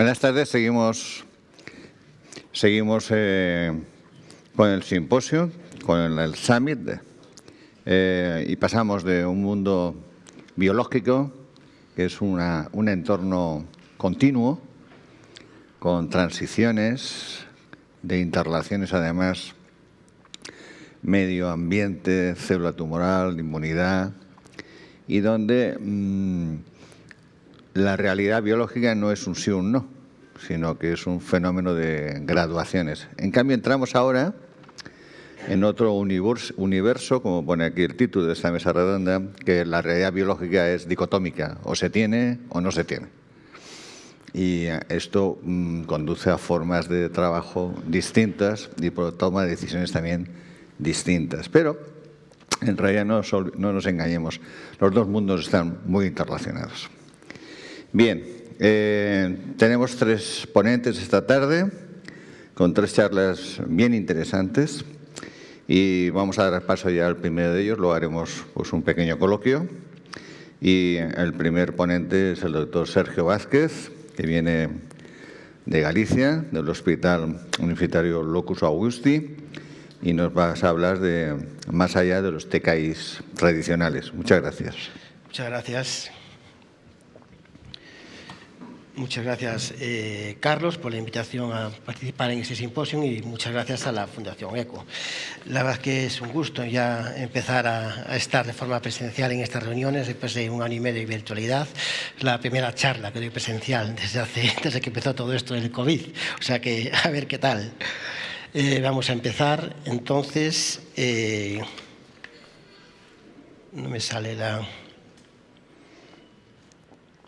Buenas tardes. Seguimos con el simposio, con el summit, y pasamos de un mundo biológico, que es un entorno continuo, con transiciones de interrelaciones, además, medio ambiente, célula tumoral, inmunidad, y donde la realidad biológica no es un sí o un no, sino que es un fenómeno de graduaciones. En cambio, entramos ahora en otro universo, como pone aquí el título de esta mesa redonda, que la realidad biológica es dicotómica, o se tiene o no se tiene. Y esto conduce a formas de trabajo distintas y por toma de decisiones también distintas. Pero, en realidad, no nos engañemos, los dos mundos están muy interrelacionados. Bien, tenemos 3 ponentes esta tarde, con 3 charlas bien interesantes, y vamos a dar paso ya al primero de ellos. Luego haremos pues, un pequeño coloquio, y el primer ponente es el doctor Sergio Vázquez, que viene de Galicia, del Hospital Universitario Locus Augusti, y nos vas a hablar de más allá de los TKIs tradicionales. Muchas gracias. Muchas gracias. Muchas gracias, Carlos, por la invitación a participar en este simposio, y muchas gracias a la Fundación ECO. La verdad es que es un gusto ya empezar a estar de forma presencial en estas reuniones después de 1 año y medio de virtualidad. La primera charla que doy presencial desde que empezó todo esto del COVID. O sea que, a ver qué tal. Vamos a empezar. Entonces, no me sale la...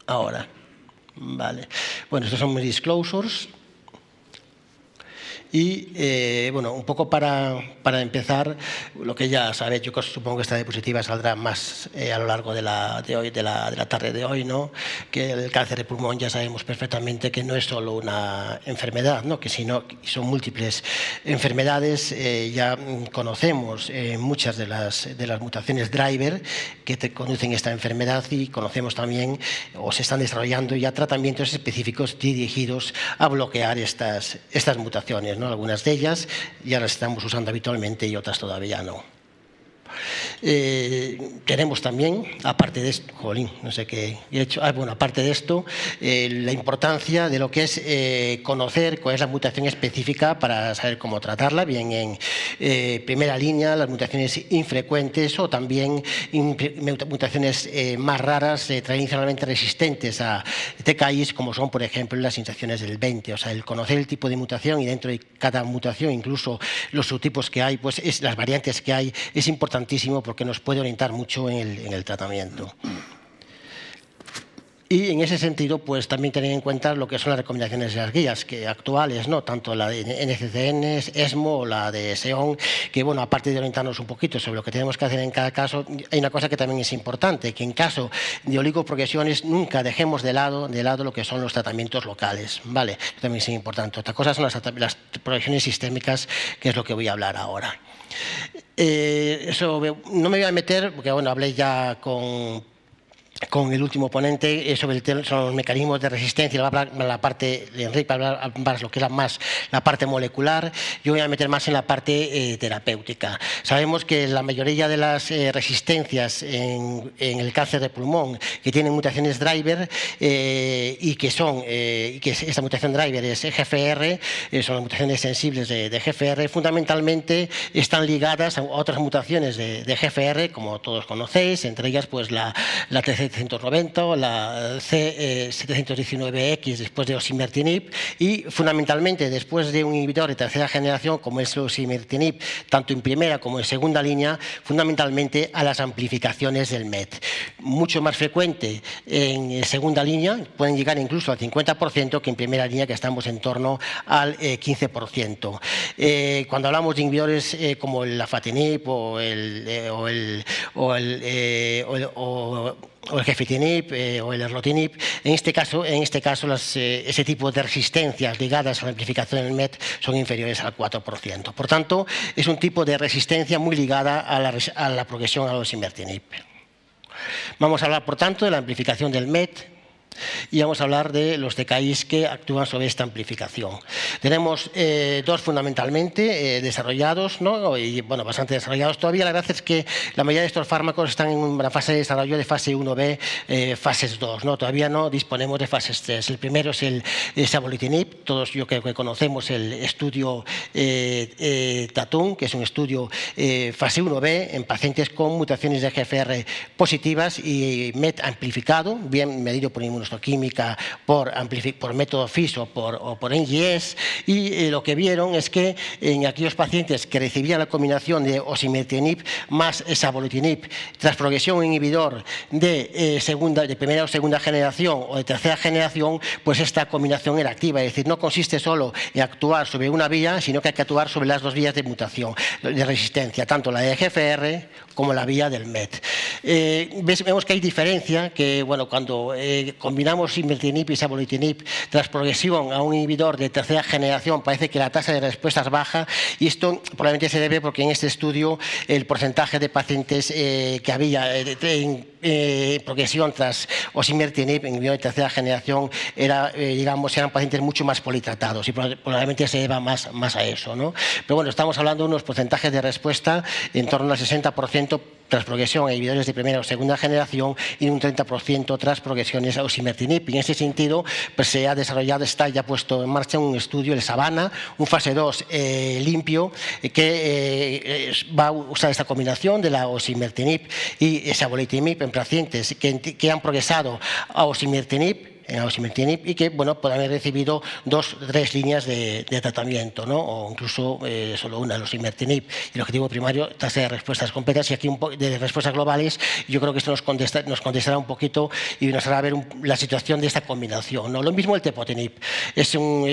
Ahora. Vale. Bueno, estos son mis disclosures. Y, bueno, un poco para empezar, lo que ya sabéis, yo supongo que esta diapositiva saldrá más a lo largo de la tarde de hoy, ¿no? Que el cáncer de pulmón ya sabemos perfectamente que no es solo una enfermedad, ¿no? Que son múltiples enfermedades. Ya conocemos muchas de las mutaciones driver que te conducen a esta enfermedad, y conocemos también, o se están desarrollando ya tratamientos específicos dirigidos a bloquear estas mutaciones, ¿no? Algunas de ellas ya las estamos usando habitualmente y otras todavía no. Tenemos también, aparte de esto, no sé qué he hecho, bueno, aparte de esto, la importancia de lo que es conocer cuál es la mutación específica para saber cómo tratarla, bien en primera línea, las mutaciones infrecuentes, o también mutaciones más raras, tradicionalmente resistentes a TKIs, como son, por ejemplo, las inserciones del 20. O sea, el conocer el tipo de mutación, y dentro de cada mutación, incluso los subtipos que hay, pues las variantes que hay, es importantísimo, porque nos puede orientar mucho en el tratamiento. Y en ese sentido, pues también tener en cuenta lo que son las recomendaciones de las guías actuales, ¿no? Tanto la de NCCN, ESMO o la de SEON, que, bueno, aparte de orientarnos un poquito sobre lo que tenemos que hacer en cada caso, hay una cosa que también es importante, que en caso de oligoprogresiones nunca dejemos de lado lo que son los tratamientos locales, ¿vale? También es importante. Otra cosa son las progresiones sistémicas, que es lo que voy a hablar ahora. Eso no me voy a meter, porque, bueno, hablé ya con el último ponente sobre los mecanismos de resistencia. Va a hablar la parte de Enrique, va a hablar lo que era más la parte molecular. Yo voy a meter más en la parte terapéutica. Sabemos que la mayoría de las resistencias en el cáncer de pulmón que tienen mutaciones driver, y que esta mutación driver es GFR, son las mutaciones sensibles de GFR, fundamentalmente están ligadas a otras mutaciones de GFR, como todos conocéis, entre ellas pues la T790 o la C719X después de osimertinib, y fundamentalmente después de un inhibidor de tercera generación como es el osimertinib, tanto en primera como en segunda línea, fundamentalmente a las amplificaciones del MET. Mucho más frecuente en segunda línea, pueden llegar incluso al 50%, que en primera línea, que estamos en torno al 15%. Cuando hablamos de inhibidores como el afatinib o el gefitinib o el erlotinib, en este caso ese tipo de resistencias ligadas a la amplificación del MET son inferiores al 4%. Por tanto, es un tipo de resistencia muy ligada a la progresión al osimertinib. Vamos a hablar, por tanto, de la amplificación del MET. y vamos a hablar de los DKIs que actúan sobre esta amplificación. Tenemos dos fundamentalmente desarrollados, ¿no? Y bueno, bastante desarrollados todavía. La verdad es que la mayoría de estos fármacos están en una fase de desarrollo de fase 1B, fases 2, ¿no? Todavía no disponemos de fases 3. El primero es el savolitinib. Todos yo creo que conocemos el estudio TATUM, que es un estudio fase 1B en pacientes con mutaciones de EGFR positivas y MET amplificado, bien medido por inmunohistoquímica, por método FIS o por NGS, y lo que vieron es que en aquellos pacientes que recibían la combinación de osimertinib más savolitinib tras progresión un inhibidor de primera o segunda generación o de tercera generación, pues esta combinación era activa. Es decir, no consiste solo en actuar sobre una vía, sino que hay que actuar sobre las dos vías de mutación, de resistencia, tanto la de EGFR como la vía del MET. Vemos que hay diferencia, que bueno, cuando combinamos osimertinib y savolitinib tras progresión a un inhibidor de tercera generación, parece que la tasa de respuesta es baja, y esto probablemente se debe porque en este estudio el porcentaje de pacientes que había en progresión tras osimertinib en inhibidor de tercera generación eran pacientes mucho más politratados, y probablemente se deba más a eso, ¿no? Pero bueno, estamos hablando de unos porcentajes de respuesta en torno al 60% tras progresión a inhibidores de primera o segunda generación y un 30% tras progresiones a osimertinib. Y en ese sentido, pues se ha desarrollado, está ya puesto en marcha un estudio, el SAVANNA, un fase 2 limpio, que va a usar esta combinación de la osimertinib y savolitinib en pacientes que han progresado a osimertinib y que bueno, pueden haber recibido 2 o 3 líneas de tratamiento, ¿no? O incluso solo una, el osimertinib. Y el objetivo primario, tasa de respuestas completas, y aquí de respuestas globales. Yo creo que esto nos contestará un poquito y nos hará ver la situación de esta combinación, ¿no? Lo mismo el tepotinib. Es un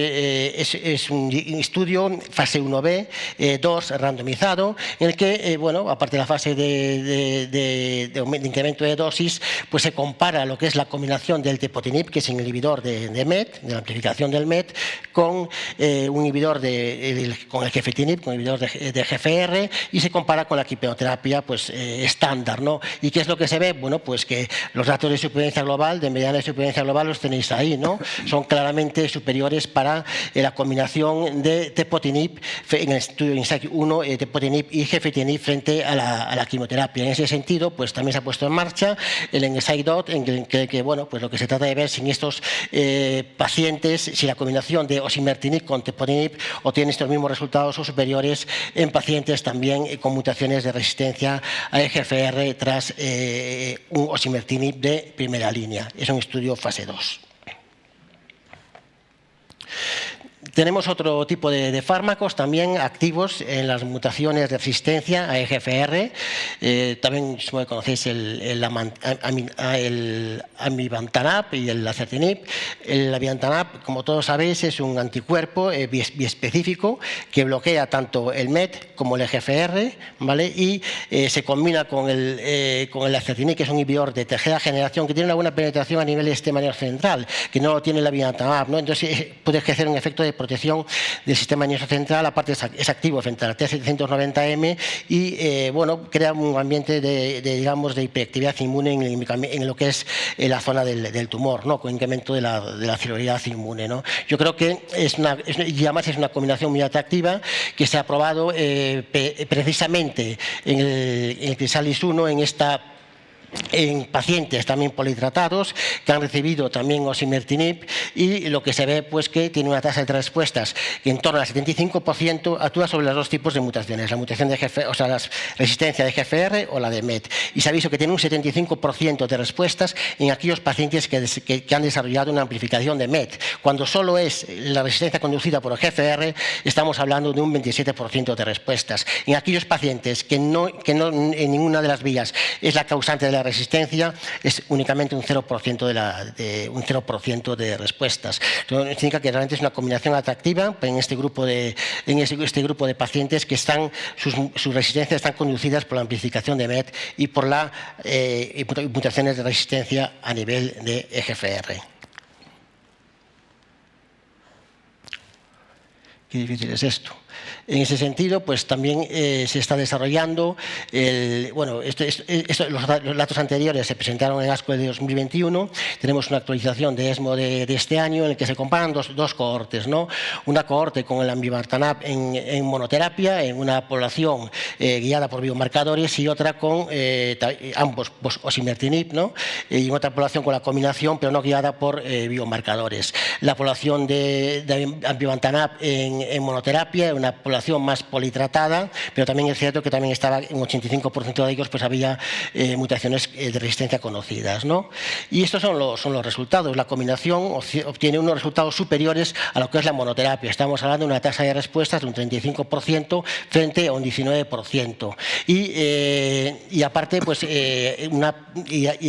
estudio fase 1B, 2 randomizado, en el que, bueno, aparte de la fase de incremento de dosis, pues se compara lo que es la combinación del tepotinib, que es un inhibidor de MET, de la amplificación del MET, con un inhibidor con el gefetinib, con un inhibidor de GFR, y se compara con la quimioterapia pues, estándar, ¿no? ¿Y qué es lo que se ve? Bueno, pues que los datos de supervivencia global, de mediana de supervivencia global, los tenéis ahí, ¿no? Son claramente superiores para la combinación de tepotinib en el estudio INSIGHT 1, tepotinib y gefetinib frente a la quimioterapia. En ese sentido, pues también se ha puesto en marcha el INSIGHT-DOT, en que bueno, pues lo que se trata de ver si estos pacientes, si la combinación de osimertinib con tepotinib obtiene estos mismos resultados o superiores en pacientes también con mutaciones de resistencia a EGFR tras un osimertinib de primera línea. Es un estudio fase 2. Tenemos otro tipo de fármacos también activos en las mutaciones de resistencia a EGFR. También, como conocéis, el amivantamab y el acertinib. El amivantamab, como todos sabéis, es un anticuerpo biespecífico que bloquea tanto el MET como el EGFR, ¿vale? Y se combina con el acertinib, que es un inhibidor de tercera generación que tiene una buena penetración a nivel del sistema nervioso central, que no lo tiene el amivantamab, ¿no? Entonces puede ejercer un efecto de protección del sistema nervioso central. Aparte es activo frente al T790M y bueno, crea un ambiente digamos, de hiperactividad inmune en lo que es la zona del tumor, ¿no? Con incremento de la celularidad inmune, ¿no? Yo creo que y además es una combinación muy atractiva que se ha probado precisamente en el Chrysalis 1 en pacientes también politratados que han recibido también osimertinib, y lo que se ve pues que tiene una tasa de respuestas que en torno al 75% actúa sobre los dos tipos de mutaciones, la mutación de GFR, o sea, la resistencia de GFR o la de MET, y se ha visto que tiene un 75% de respuestas en aquellos pacientes que han desarrollado una amplificación de MET. Cuando solo es la resistencia conducida por el GFR, estamos hablando de un 27% de respuestas. En aquellos pacientes que no en ninguna de las vías es la causante de la resistencia, es únicamente un 0% de respuestas. Esto significa que realmente es una combinación atractiva en este grupo de pacientes que sus resistencias están conducidas por la amplificación de MET y por las mutaciones de resistencia a nivel de EGFR. Qué difícil es esto. En ese sentido, pues también se está desarrollando, los datos anteriores se presentaron en ASCO de 2021, tenemos una actualización de ESMO de este año en el que se comparan dos cohortes, ¿no? Una cohorte con el amivantamab en monoterapia, en una población guiada por biomarcadores, y otra con ambos osimertinib, ¿no? Y otra población con la combinación, pero no guiada por biomarcadores. La población de amivantamab en monoterapia, una población más politratada, pero también es cierto que también estaba en 85% de ellos, pues había mutaciones de resistencia conocidas, ¿no? Y estos son los resultados. La combinación obtiene unos resultados superiores a lo que es la monoterapia. Estamos hablando de una tasa de respuestas de un 35% frente a un 19%. Y aparte, pues,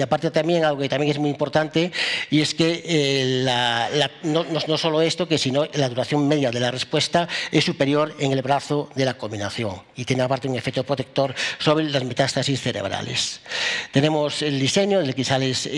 aparte también algo que también es muy importante, y es que no solo esto, sino la duración media de la respuesta es superior en el brazo de la combinación y tiene aparte un efecto protector sobre las metástasis cerebrales. Tenemos el diseño del Quisales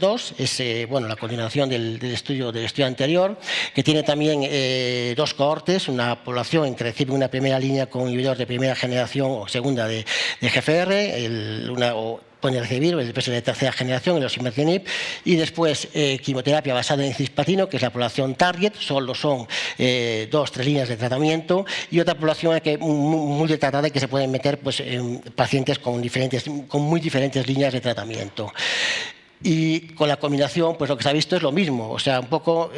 2, es la continuación del estudio anterior, que tiene también dos cohortes, una población que recibe una primera línea con inhibidor de primera generación o segunda de GFR, pueden recibir el peso de tercera generación, el osimertinib, y después quimioterapia basada en cisplatino, que es la población target, solo son 2-3 líneas de tratamiento, y otra población muy tratada que se pueden meter pues, en pacientes con muy diferentes líneas de tratamiento. Y con la combinación, pues lo que se ha visto es lo mismo, o sea, un poco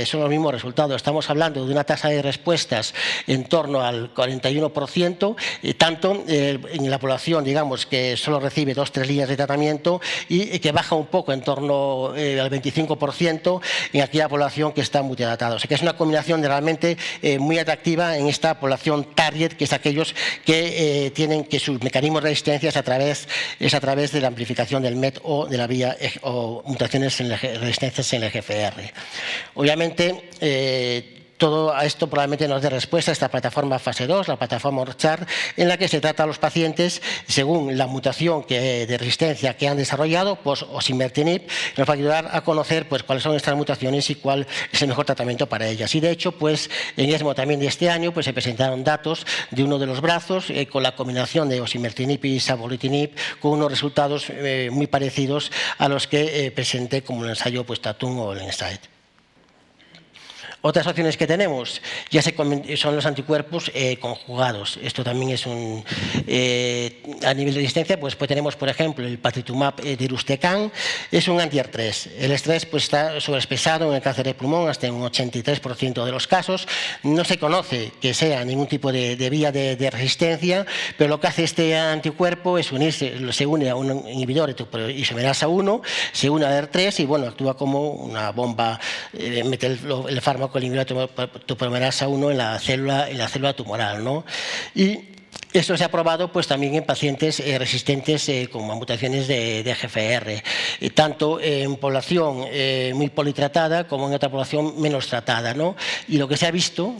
son los mismos resultados. Estamos hablando de una tasa de respuestas en torno al 41%, tanto en la población, digamos, que solo recibe 2-3 líneas de tratamiento y que baja un poco en torno al 25% en aquella población que está muy tratada. O sea, que es una combinación realmente muy atractiva en esta población target, que es aquellos que tienen que sus mecanismos de resistencia es a través de la amplificación del MET o de la vía o mutaciones en resistencias en el GFR. Obviamente, todo a esto probablemente nos dé respuesta a esta plataforma fase 2, la plataforma ORCHART, en la que se trata a los pacientes según la mutación de resistencia que han desarrollado, pues osimertinib, nos va a ayudar a conocer pues, cuáles son estas mutaciones y cuál es el mejor tratamiento para ellas. Y de hecho, pues en ESMO también de este año pues, se presentaron datos de uno de los brazos con la combinación de osimertinib y savolitinib, con unos resultados muy parecidos a los que presenté como el ensayo pues, TATUM o el ENSIGHT. Otras opciones que tenemos ya son los anticuerpos conjugados. Esto también es a nivel de resistencia, pues tenemos, por ejemplo, el patritumab deruxtecan, es un anti-ER3. El estrés pues, está sobreexpresado en el cáncer de pulmón hasta en un 83% de los casos. No se conoce que sea ningún tipo de vía de resistencia, pero lo que hace este anticuerpo es se une a un inhibidor de isomerasa 1, se une a ER3 y bueno, actúa como una bomba, mete el fármaco, el inhibidor de topoimerasa 1 en la célula tumoral, ¿no? Y esto se ha probado pues, también en pacientes resistentes con mutaciones de GFR, tanto en población muy politratada como en otra población menos tratada, ¿no? Y lo que se ha visto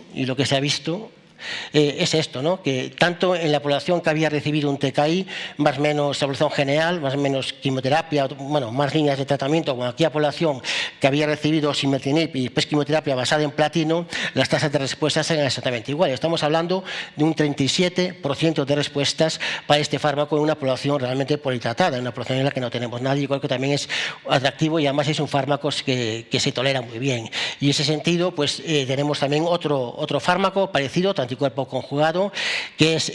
es esto, ¿no? Que tanto en la población que había recibido un TKI, más o menos evolución general, más o menos quimioterapia, bueno, más líneas de tratamiento, como aquella población que había recibido osimertinib y después quimioterapia basada en platino, las tasas de respuestas eran exactamente iguales. Estamos hablando de un 37% de respuestas para este fármaco en una población realmente politratada, en una población en la que no tenemos nadie. Yo creo que también es atractivo y además es un fármaco que se tolera muy bien. Y en ese sentido, pues tenemos también otro fármaco parecido, anticuerpo conjugado, que es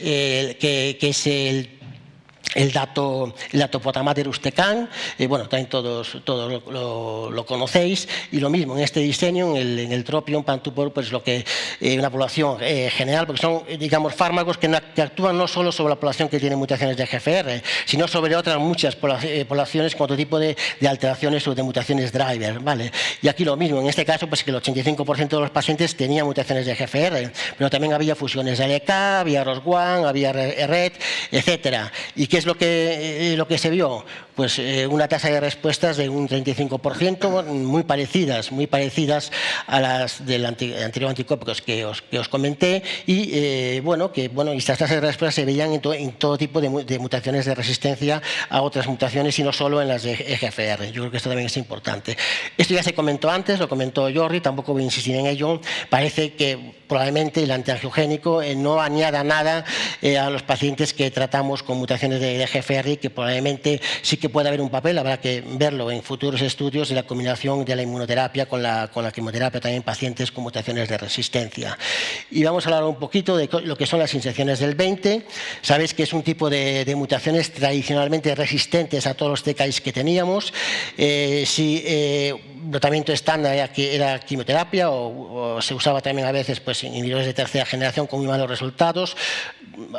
el datopotamab deruxtecan, bueno, también todos lo conocéis, y lo mismo en este diseño, en el tropium pantupor, pues lo que una población general, porque son, digamos, fármacos que actúan no solo sobre la población que tiene mutaciones de GFR, sino sobre otras muchas poblaciones con otro tipo de alteraciones o de mutaciones driver, ¿vale? Y aquí lo mismo, en este caso, pues que el 85% de los pacientes tenían mutaciones de GFR, pero también había fusiones de LK, había ROS1, había RET, etcétera. ¿Y qué es lo que se vio? Pues una tasa de respuestas de un 35%, muy parecidas a las del anterior anticuerpos que os comenté, y estas tasas de respuesta se veían en todo tipo de mutaciones de resistencia a otras mutaciones y no solo en las de EGFR. Yo creo que esto también es importante. Esto ya se comentó antes, lo comentó Jordi, tampoco voy a insistir en ello. Parece que probablemente el antiangiogénico no añada nada a los pacientes que tratamos con mutaciones de EGFR, que probablemente sí que puede haber un papel, habrá que verlo en futuros estudios, de la combinación de la inmunoterapia con la quimioterapia también en pacientes con mutaciones de resistencia. Y vamos a hablar un poquito de lo que son las inserciones del 20. Sabéis que es un tipo de mutaciones tradicionalmente resistentes a todos los TKIs que teníamos. El tratamiento estándar era quimioterapia o se usaba también a veces pues, inhibidores de tercera generación con muy malos resultados.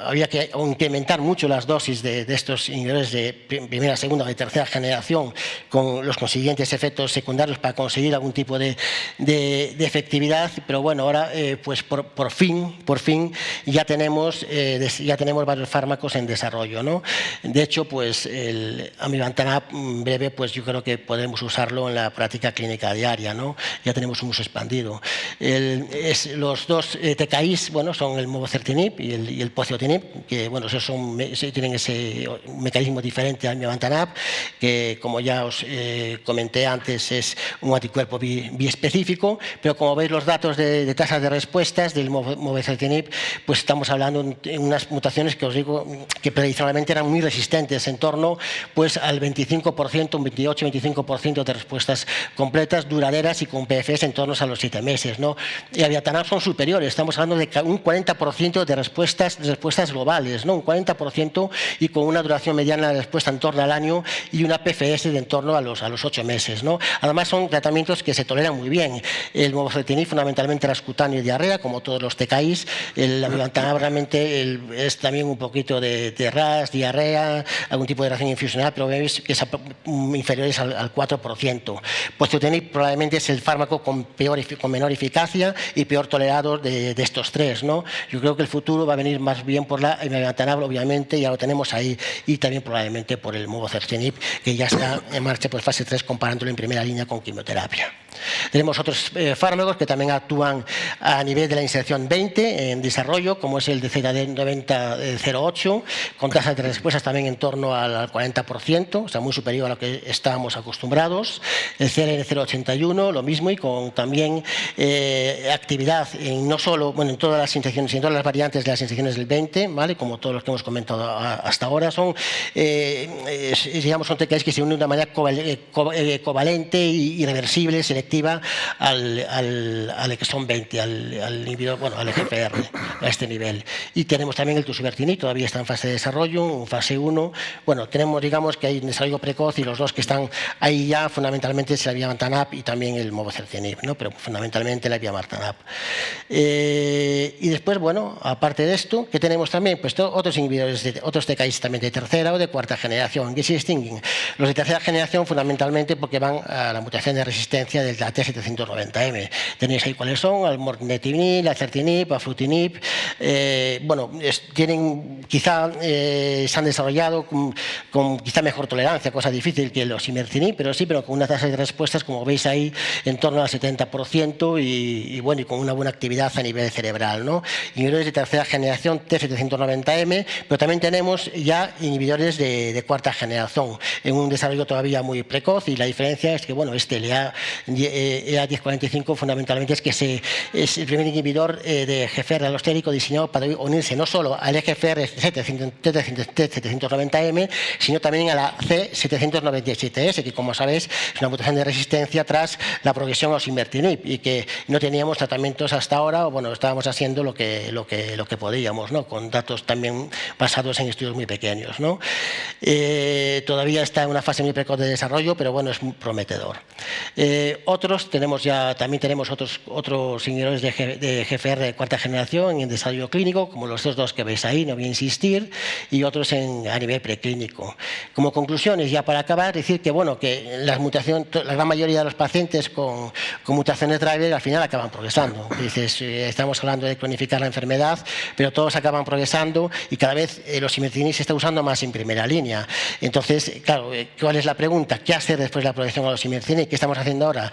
Había que incrementar mucho las dosis de estos inhibidores de primera, segunda o de tercera generación con los consiguientes efectos secundarios para conseguir algún tipo de efectividad, pero bueno, ahora pues por fin ya tenemos varios fármacos en desarrollo, ¿no? De hecho, pues el amivantamab breve, pues yo creo que podemos usarlo en la práctica clínica diaria, ¿no? Ya tenemos un uso expandido. Los dos TKIs, bueno, son el mobocertinib y el poziotinib, que bueno, tienen ese mecanismo diferente al amivantamab, que como ya os comenté antes es un anticuerpo biespecífico, pero como veis los datos de tasas de respuestas del mobocertinib, pues estamos hablando de unas mutaciones que os digo que tradicionalmente eran muy resistentes, en torno pues al 25%, un 28-25% de respuestas completas, duraderas y con PFS en torno a los 7 meses, ¿no? Y amivantamab son superiores, estamos hablando de un 40% de respuestas globales, ¿no? Un 40% y con una duración mediana de respuesta en torno al año y una PFS de en torno a los 8 meses, ¿no? Además son tratamientos que se toleran muy bien. El mobocertinib fundamentalmente era cutáneo y diarrea, como todos los TKIs. El amivantamab realmente es también un poquito de ras, diarrea, algún tipo de reacción infusional, pero veis que es inferiores al 4%. Poziotinib probablemente es el fármaco con menor eficacia y peor tolerado de estos tres, ¿no? Yo creo que el futuro va a venir más bien por la amivantamab, obviamente, ya lo tenemos ahí, y también probablemente por el mobocertinib, que ya está en marcha por fase 3 comparándolo en primera línea con quimioterapia. Tenemos otros fármacos que también actúan a nivel de la inserción 20 en desarrollo, como es el de ZD9008, con tasas de respuestas también en torno al 40%, o sea, muy superior a lo que estábamos acostumbrados. El CLN081, lo mismo, y con también actividad no solo, bueno, en todas las inserciones, en todas las variantes de las inserciones del 20, ¿vale? Como todos los que hemos comentado hasta ahora, son TKIs que se unen de una manera covalente y irreversible, selectiva al exon 20, al inhibidor, bueno, al EGFR, a este nivel. Y tenemos también el tusibertinib, todavía está en fase de desarrollo, en fase 1. Bueno, tenemos, digamos, que hay un desarrollo precoz y los dos que están ahí ya fundamentalmente es el amivantamab y también el mobocertinib, ¿no? Pero fundamentalmente el amivantamab. Y después, bueno, aparte de esto, ¿qué tenemos también? Pues otros inhibidores, otros TKIs también de tercera o de cuarta generación. ¿Qué se distinguen? Los de tercera generación fundamentalmente porque van a la mutación de resistencia del T790M. Tenéis ahí cuáles son: almornetinib, acertinib, afrutinib. Bueno, quizá se han desarrollado con quizá mejor tolerancia, cosa difícil que los imertinib, pero con una tasa de respuestas, como veis ahí, en torno al 70% y bueno, y con una buena actividad a nivel cerebral, ¿no? Inhibidores de tercera generación T790M, pero también tenemos ya inhibidores de cuarta generación en un desarrollo todavía muy precoz, y la diferencia es que, bueno, el EA1045 fundamentalmente es que es el primer inhibidor de EGFR alostérico diseñado para unirse no solo al EGFR T790M, sino también a la C797S, que como sabéis es una mutación de resistencia tras la progresión a osimertinib y que no teníamos tratamientos hasta ahora, o bueno, estábamos haciendo lo que podíamos, ¿no? Con datos también basados en estudios muy pequeños, ¿no? Todavía está en una fase muy precoz de desarrollo, pero bueno, es muy prometedor. otros también tenemos otros inhibidores de GFR de cuarta generación en desarrollo clínico, como los dos que veis ahí, no voy a insistir, y otros a nivel preclínico. Como conclusiones, ya para acabar, decir que, bueno, que la gran mayoría de los pacientes con mutaciones driver al final acaban progresando. Dices, estamos hablando de cronificar la enfermedad, pero todos acaban progresando y cada vez los osimertinib se está usando más en primera línea. Entonces, claro, ¿cuál es la pregunta? ¿Qué hacer después de la progresión a los osimertinib? ¿Qué estamos haciendo ahora?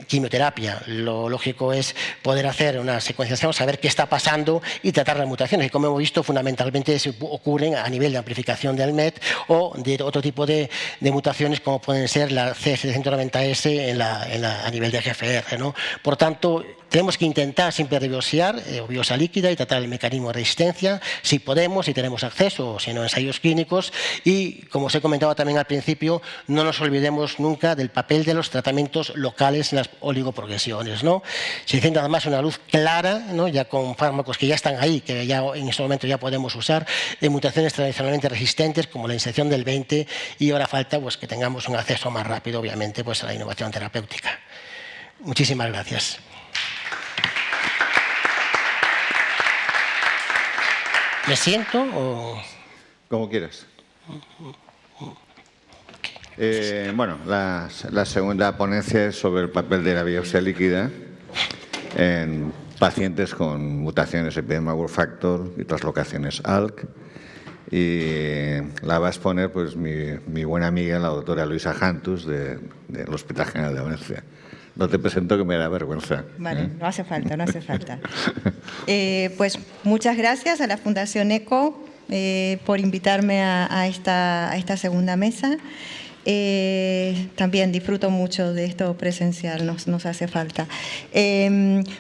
Quimioterapia. Lo lógico es poder hacer una secuenciación, saber qué está pasando y tratar las mutaciones. Y como hemos visto, fundamentalmente ocurren a nivel de amplificación del MET o de otro tipo de mutaciones como pueden ser la CS190S a nivel de GFR, ¿no? Por tanto, tenemos que intentar siempre rebiopsiar o biopsia líquida y tratar el mecanismo de resistencia, si podemos, si tenemos acceso, o si no, ensayos clínicos. Y, como os he comentado también al principio, no nos olvidemos nunca del papel de los tratamientos locales en las oligoprogresiones, ¿no? Se necesita además una luz clara, ¿no? Ya con fármacos que ya están ahí, que ya en este momento ya podemos usar, de mutaciones tradicionalmente resistentes, como la inserción del 20, y ahora falta pues, que tengamos un acceso más rápido, obviamente, pues, a la innovación terapéutica. Muchísimas gracias. ¿Me siento o...? Como quieras. Bueno, la segunda ponencia es sobre el papel de la biopsia líquida en pacientes con mutaciones epidemic factor y translocaciones ALK. Y la va a exponer pues, mi buena amiga, la doctora Luisa Jantus, del Hospital General de Valencia. No te presento que me da vergüenza. Vale, no hace falta, no hace falta. Pues muchas gracias a la Fundación ECO por invitarme a esta segunda mesa. También disfruto mucho de esto presencial, nos hace falta.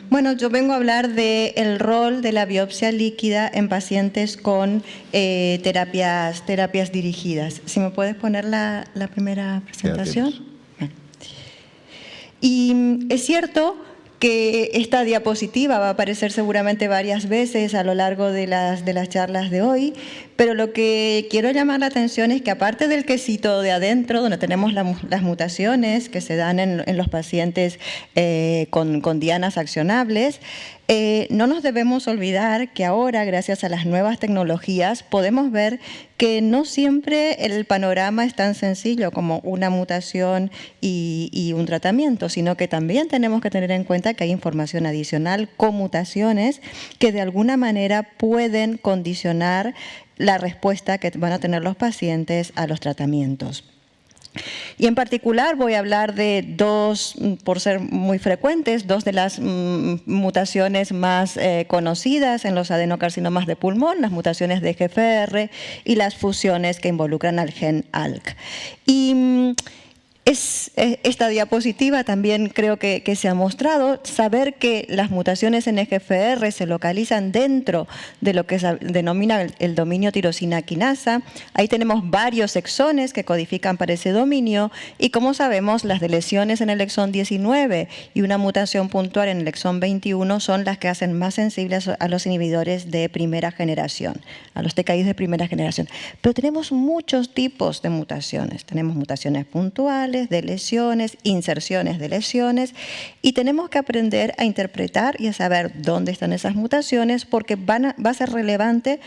Bueno, yo vengo a hablar del rol de la biopsia líquida en pacientes con terapias dirigidas. Si me puedes poner la primera presentación. Y es cierto que esta diapositiva va a aparecer seguramente varias veces a lo largo de las charlas de hoy, pero lo que quiero llamar la atención es que aparte del quesito de adentro, donde tenemos las mutaciones que se dan en los pacientes con dianas accionables, no nos debemos olvidar que ahora, gracias a las nuevas tecnologías, podemos ver que no siempre el panorama es tan sencillo como una mutación y un tratamiento, sino que también tenemos que tener en cuenta que hay información adicional con mutaciones que de alguna manera pueden condicionar la respuesta que van a tener los pacientes a los tratamientos. Y en particular voy a hablar de dos, por ser muy frecuentes, dos de las mutaciones más conocidas en los adenocarcinomas de pulmón, las mutaciones de GFR y las fusiones que involucran al gen ALK. Y esta diapositiva también creo que se ha mostrado, saber que las mutaciones en EGFR se localizan dentro de lo que se denomina el dominio tirosina quinasa. Ahí tenemos varios exones que codifican para ese dominio y, como sabemos, las deleciones en el exón 19 y una mutación puntual en el exón 21 son las que hacen más sensibles a los inhibidores de primera generación, a los TKIs de primera generación. Pero tenemos muchos tipos de mutaciones. Tenemos mutaciones puntuales, de lesiones, inserciones de lesiones, y tenemos que aprender a interpretar y a saber dónde están esas mutaciones, porque va a ser relevante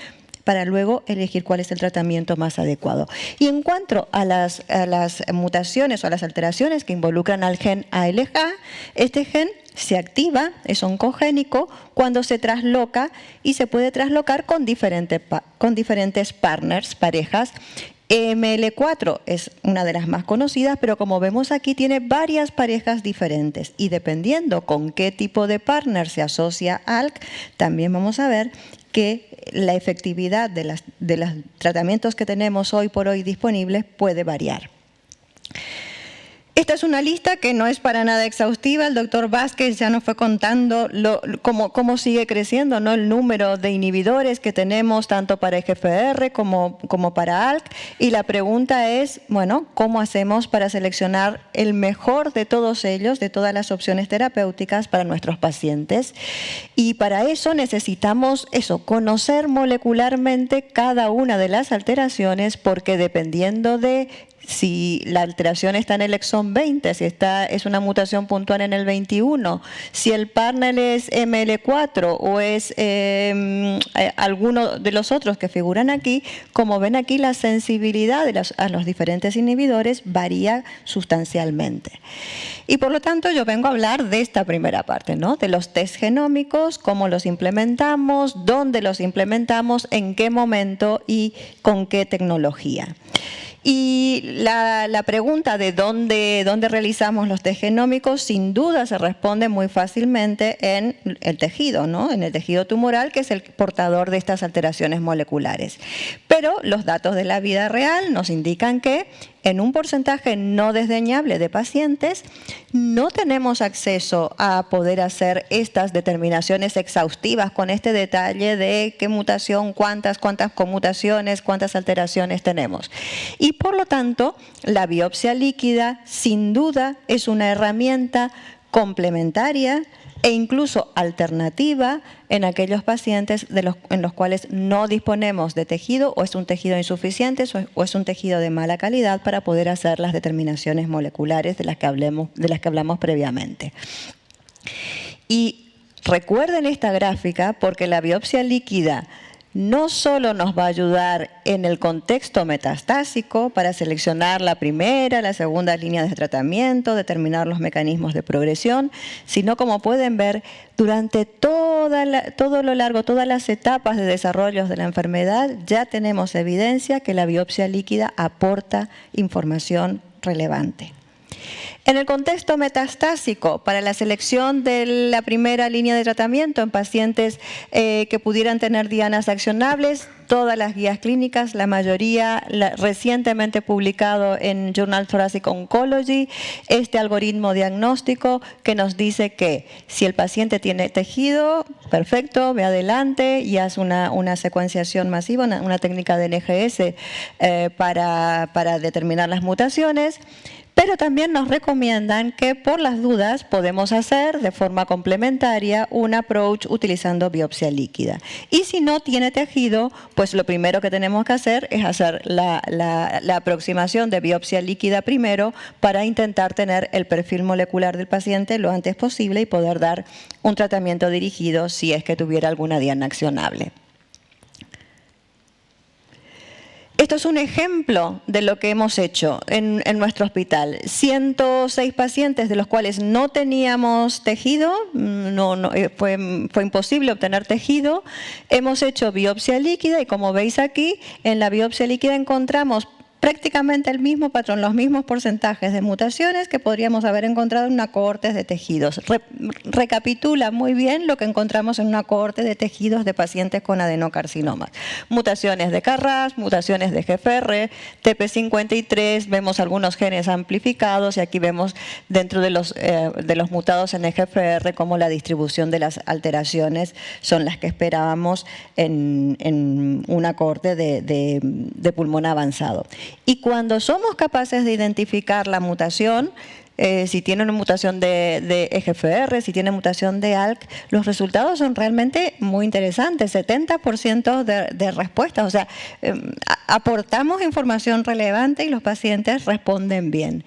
para luego elegir cuál es el tratamiento más adecuado. Y en cuanto a las mutaciones o a las alteraciones que involucran al gen ALK, este gen se activa, es oncogénico, cuando se trasloca, y se puede traslocar con diferentes partners, parejas. ML4 es una de las más conocidas, pero como vemos aquí tiene varias parejas diferentes, y dependiendo con qué tipo de partner se asocia ALK, también vamos a ver que la efectividad de los tratamientos que tenemos hoy por hoy disponibles puede variar. Esta es una lista que no es para nada exhaustiva. El doctor Vázquez ya nos fue contando cómo sigue creciendo, ¿no?, el número de inhibidores que tenemos tanto para EGFR como para ALK. Y la pregunta es, bueno, ¿cómo hacemos para seleccionar el mejor de todos ellos, de todas las opciones terapéuticas para nuestros pacientes? Y para eso necesitamos conocer molecularmente cada una de las alteraciones, porque dependiendo de si la alteración está en el exón 20, si es una mutación puntual en el 21, si el partner es ML4 o es alguno de los otros que figuran aquí, como ven aquí, la sensibilidad a los diferentes inhibidores varía sustancialmente. Y por lo tanto yo vengo a hablar de esta primera parte, ¿no? De los test genómicos, cómo los implementamos, dónde los implementamos, en qué momento y con qué tecnología. Y la pregunta de dónde realizamos los test genómicos sin duda se responde muy fácilmente en el tejido, ¿no? En el tejido tumoral, que es el portador de estas alteraciones moleculares. Pero los datos de la vida real nos indican que en un porcentaje no desdeñable de pacientes no tenemos acceso a poder hacer estas determinaciones exhaustivas con este detalle de qué mutación, cuántas conmutaciones, cuántas alteraciones tenemos. Y por lo tanto, la biopsia líquida sin duda es una herramienta complementaria e incluso alternativa en aquellos pacientes en los cuales no disponemos de tejido o es un tejido insuficiente o es un tejido de mala calidad para poder hacer las determinaciones moleculares de las que hablamos previamente. Y recuerden esta gráfica porque la biopsia líquida no solo nos va a ayudar en el contexto metastásico para seleccionar la primera, la segunda línea de tratamiento, determinar los mecanismos de progresión, sino como pueden ver, durante todas las etapas de desarrollo de la enfermedad ya tenemos evidencia que la biopsia líquida aporta información relevante. En el contexto metastásico, para la selección de la primera línea de tratamiento en pacientes que pudieran tener dianas accionables, todas las guías clínicas, la mayoría recientemente publicado en Journal Thoracic Oncology, este algoritmo diagnóstico que nos dice que si el paciente tiene tejido, perfecto, ve adelante y haz una secuenciación masiva, una técnica de NGS para determinar las mutaciones. Pero también nos recomiendan que por las dudas podemos hacer de forma complementaria un approach utilizando biopsia líquida. Y si no tiene tejido, pues lo primero que tenemos que hacer es hacer la aproximación de biopsia líquida primero para intentar tener el perfil molecular del paciente lo antes posible y poder dar un tratamiento dirigido si es que tuviera alguna diana accionable. Esto es un ejemplo de lo que hemos hecho en nuestro hospital. 106 pacientes de los cuales no teníamos tejido, fue imposible obtener tejido. Hemos hecho biopsia líquida y como veis aquí, en la biopsia líquida encontramos prácticamente el mismo patrón, los mismos porcentajes de mutaciones que podríamos haber encontrado en una cohorte de tejidos. Recapitula muy bien lo que encontramos en una cohorte de tejidos de pacientes con adenocarcinomas. Mutaciones de KRAS, mutaciones de GFR, TP53, vemos algunos genes amplificados y aquí vemos dentro de los mutados en GFR cómo la distribución de las alteraciones son las que esperábamos en una cohorte de pulmón avanzado. Y cuando somos capaces de identificar la mutación, si tiene una mutación de EGFR, si tiene mutación de ALK, los resultados son realmente muy interesantes, 70% de respuestas. O sea, aportamos información relevante y los pacientes responden bien.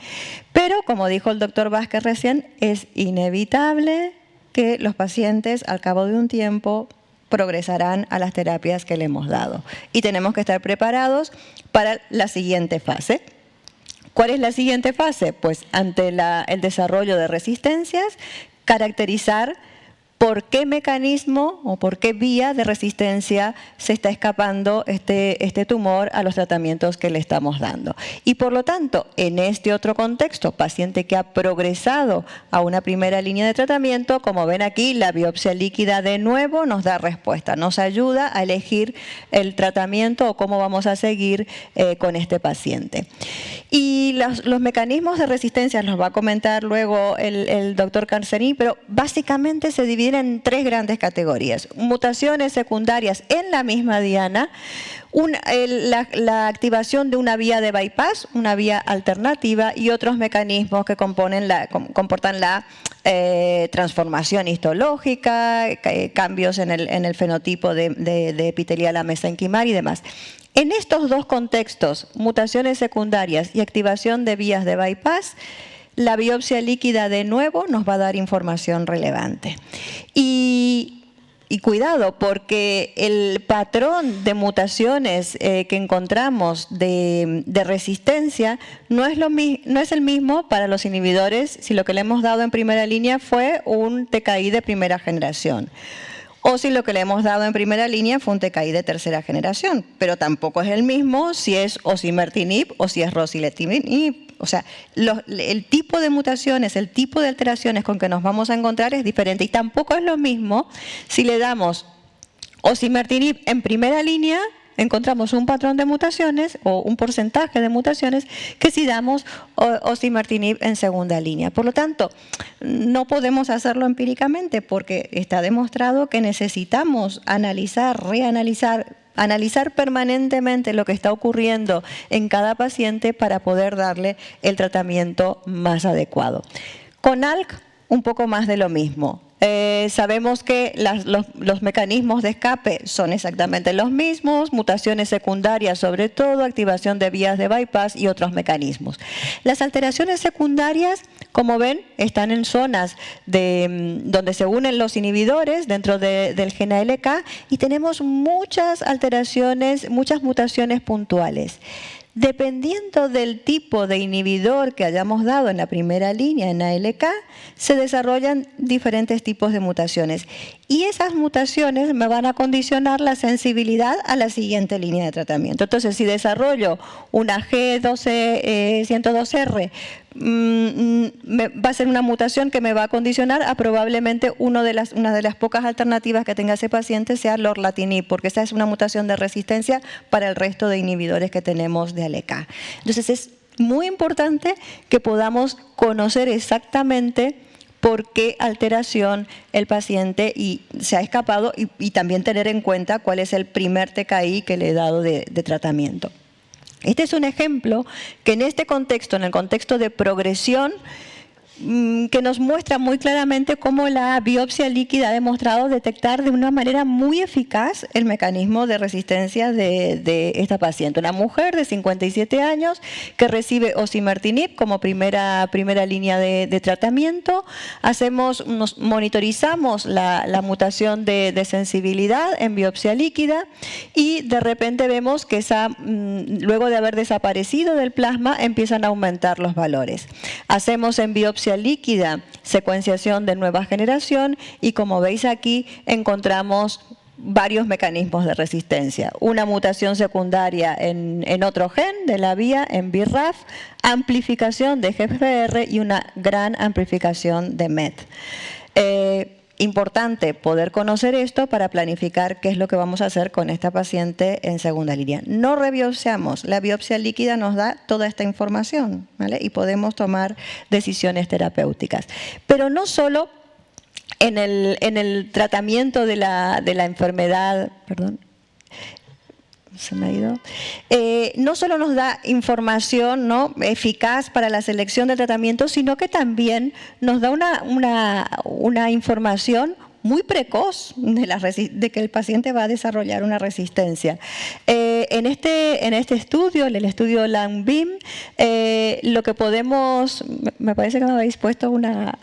Pero, como dijo el doctor Vázquez recién, es inevitable que los pacientes, al cabo de un tiempo, progresarán a las terapias que le hemos dado. Y tenemos que estar preparados para la siguiente fase. ¿Cuál es la siguiente fase? Pues ante el desarrollo de resistencias, caracterizar por qué mecanismo o por qué vía de resistencia se está escapando este tumor a los tratamientos que le estamos dando. Y por lo tanto, en este otro contexto, paciente que ha progresado a una primera línea de tratamiento, como ven aquí, la biopsia líquida de nuevo nos da respuesta, nos ayuda a elegir el tratamiento o cómo vamos a seguir con este paciente. Y los mecanismos de resistencia los va a comentar luego el doctor Carceni, pero básicamente se dividen dividir en 3 grandes categorías. Mutaciones secundarias en la misma diana, la activación de una vía de bypass, una vía alternativa, y otros mecanismos que comportan la transformación histológica, cambios en el fenotipo de epitelial mesenquimal y demás. En estos 2 contextos, mutaciones secundarias y activación de vías de bypass, la biopsia líquida de nuevo nos va a dar información relevante. Y cuidado, porque el patrón de mutaciones que encontramos de resistencia no es el mismo para los inhibidores si lo que le hemos dado en primera línea fue un TKI de primera generación, o si lo que le hemos dado en primera línea fue un TKI de tercera generación, pero tampoco es el mismo si es osimertinib o si es ruxolitinib. O sea, el tipo de mutaciones, el tipo de alteraciones con que nos vamos a encontrar es diferente, y tampoco es lo mismo si le damos osimertinib en primera línea, encontramos un patrón de mutaciones o un porcentaje de mutaciones, que si damos osimertinib en segunda línea. Por lo tanto, no podemos hacerlo empíricamente porque está demostrado que necesitamos analizar, analizar permanentemente lo que está ocurriendo en cada paciente para poder darle el tratamiento más adecuado. Con ALK, un poco más de lo mismo. Sabemos que los mecanismos de escape son exactamente los mismos, mutaciones secundarias sobre todo, activación de vías de bypass y otros mecanismos. Las alteraciones secundarias, como ven, están en zonas donde se unen los inhibidores dentro del gen ALK, y tenemos muchas alteraciones, muchas mutaciones puntuales. Dependiendo del tipo de inhibidor que hayamos dado en la primera línea en ALK, se desarrollan diferentes tipos de mutaciones. Y esas mutaciones me van a condicionar la sensibilidad a la siguiente línea de tratamiento. Entonces, si desarrollo una G102R, va a ser una mutación que me va a condicionar a probablemente una de las pocas alternativas que tenga ese paciente sea lorlatinib, porque esa es una mutación de resistencia para el resto de inhibidores que tenemos de ALK. Entonces, es muy importante que podamos conocer exactamente por qué alteración el paciente se ha escapado, y también tener en cuenta cuál es el primer TKI que le he dado de tratamiento. Este es un ejemplo que en este contexto, en el contexto de progresión, que nos muestra muy claramente cómo la biopsia líquida ha demostrado detectar de una manera muy eficaz el mecanismo de resistencia de esta paciente. Una mujer de 57 años que recibe osimertinib como primera línea de tratamiento. Monitorizamos la mutación de sensibilidad en biopsia líquida, y de repente vemos que luego de haber desaparecido del plasma empiezan a aumentar los valores. Hacemos en biopsia líquida secuenciación de nueva generación, y como veis aquí encontramos varios mecanismos de resistencia. Una mutación secundaria en otro gen de la vía, en BRAF, amplificación de GFR y una gran amplificación de MET. Importante poder conocer esto para planificar qué es lo que vamos a hacer con esta paciente en segunda línea. No rebiopsiamos, la biopsia líquida nos da toda esta información, ¿vale? Y podemos tomar decisiones terapéuticas. Pero no solo en el tratamiento de la enfermedad, perdón, se me ha ido. No solo nos da información, ¿no?, eficaz para la selección del tratamiento, sino que también nos da una información muy precoz de que el paciente va a desarrollar una resistencia. En este estudio, el estudio LANG-BIM, lo que podemos, me parece que me habéis puesto una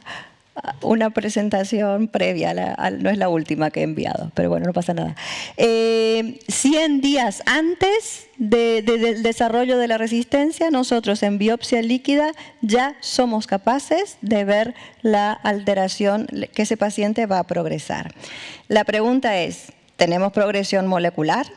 presentación previa, no es la última que he enviado, pero bueno, no pasa nada. 100 días antes del desarrollo de la resistencia, nosotros en biopsia líquida ya somos capaces de ver la alteración que ese paciente va a progresar. La pregunta es, ¿tenemos progresión molecular?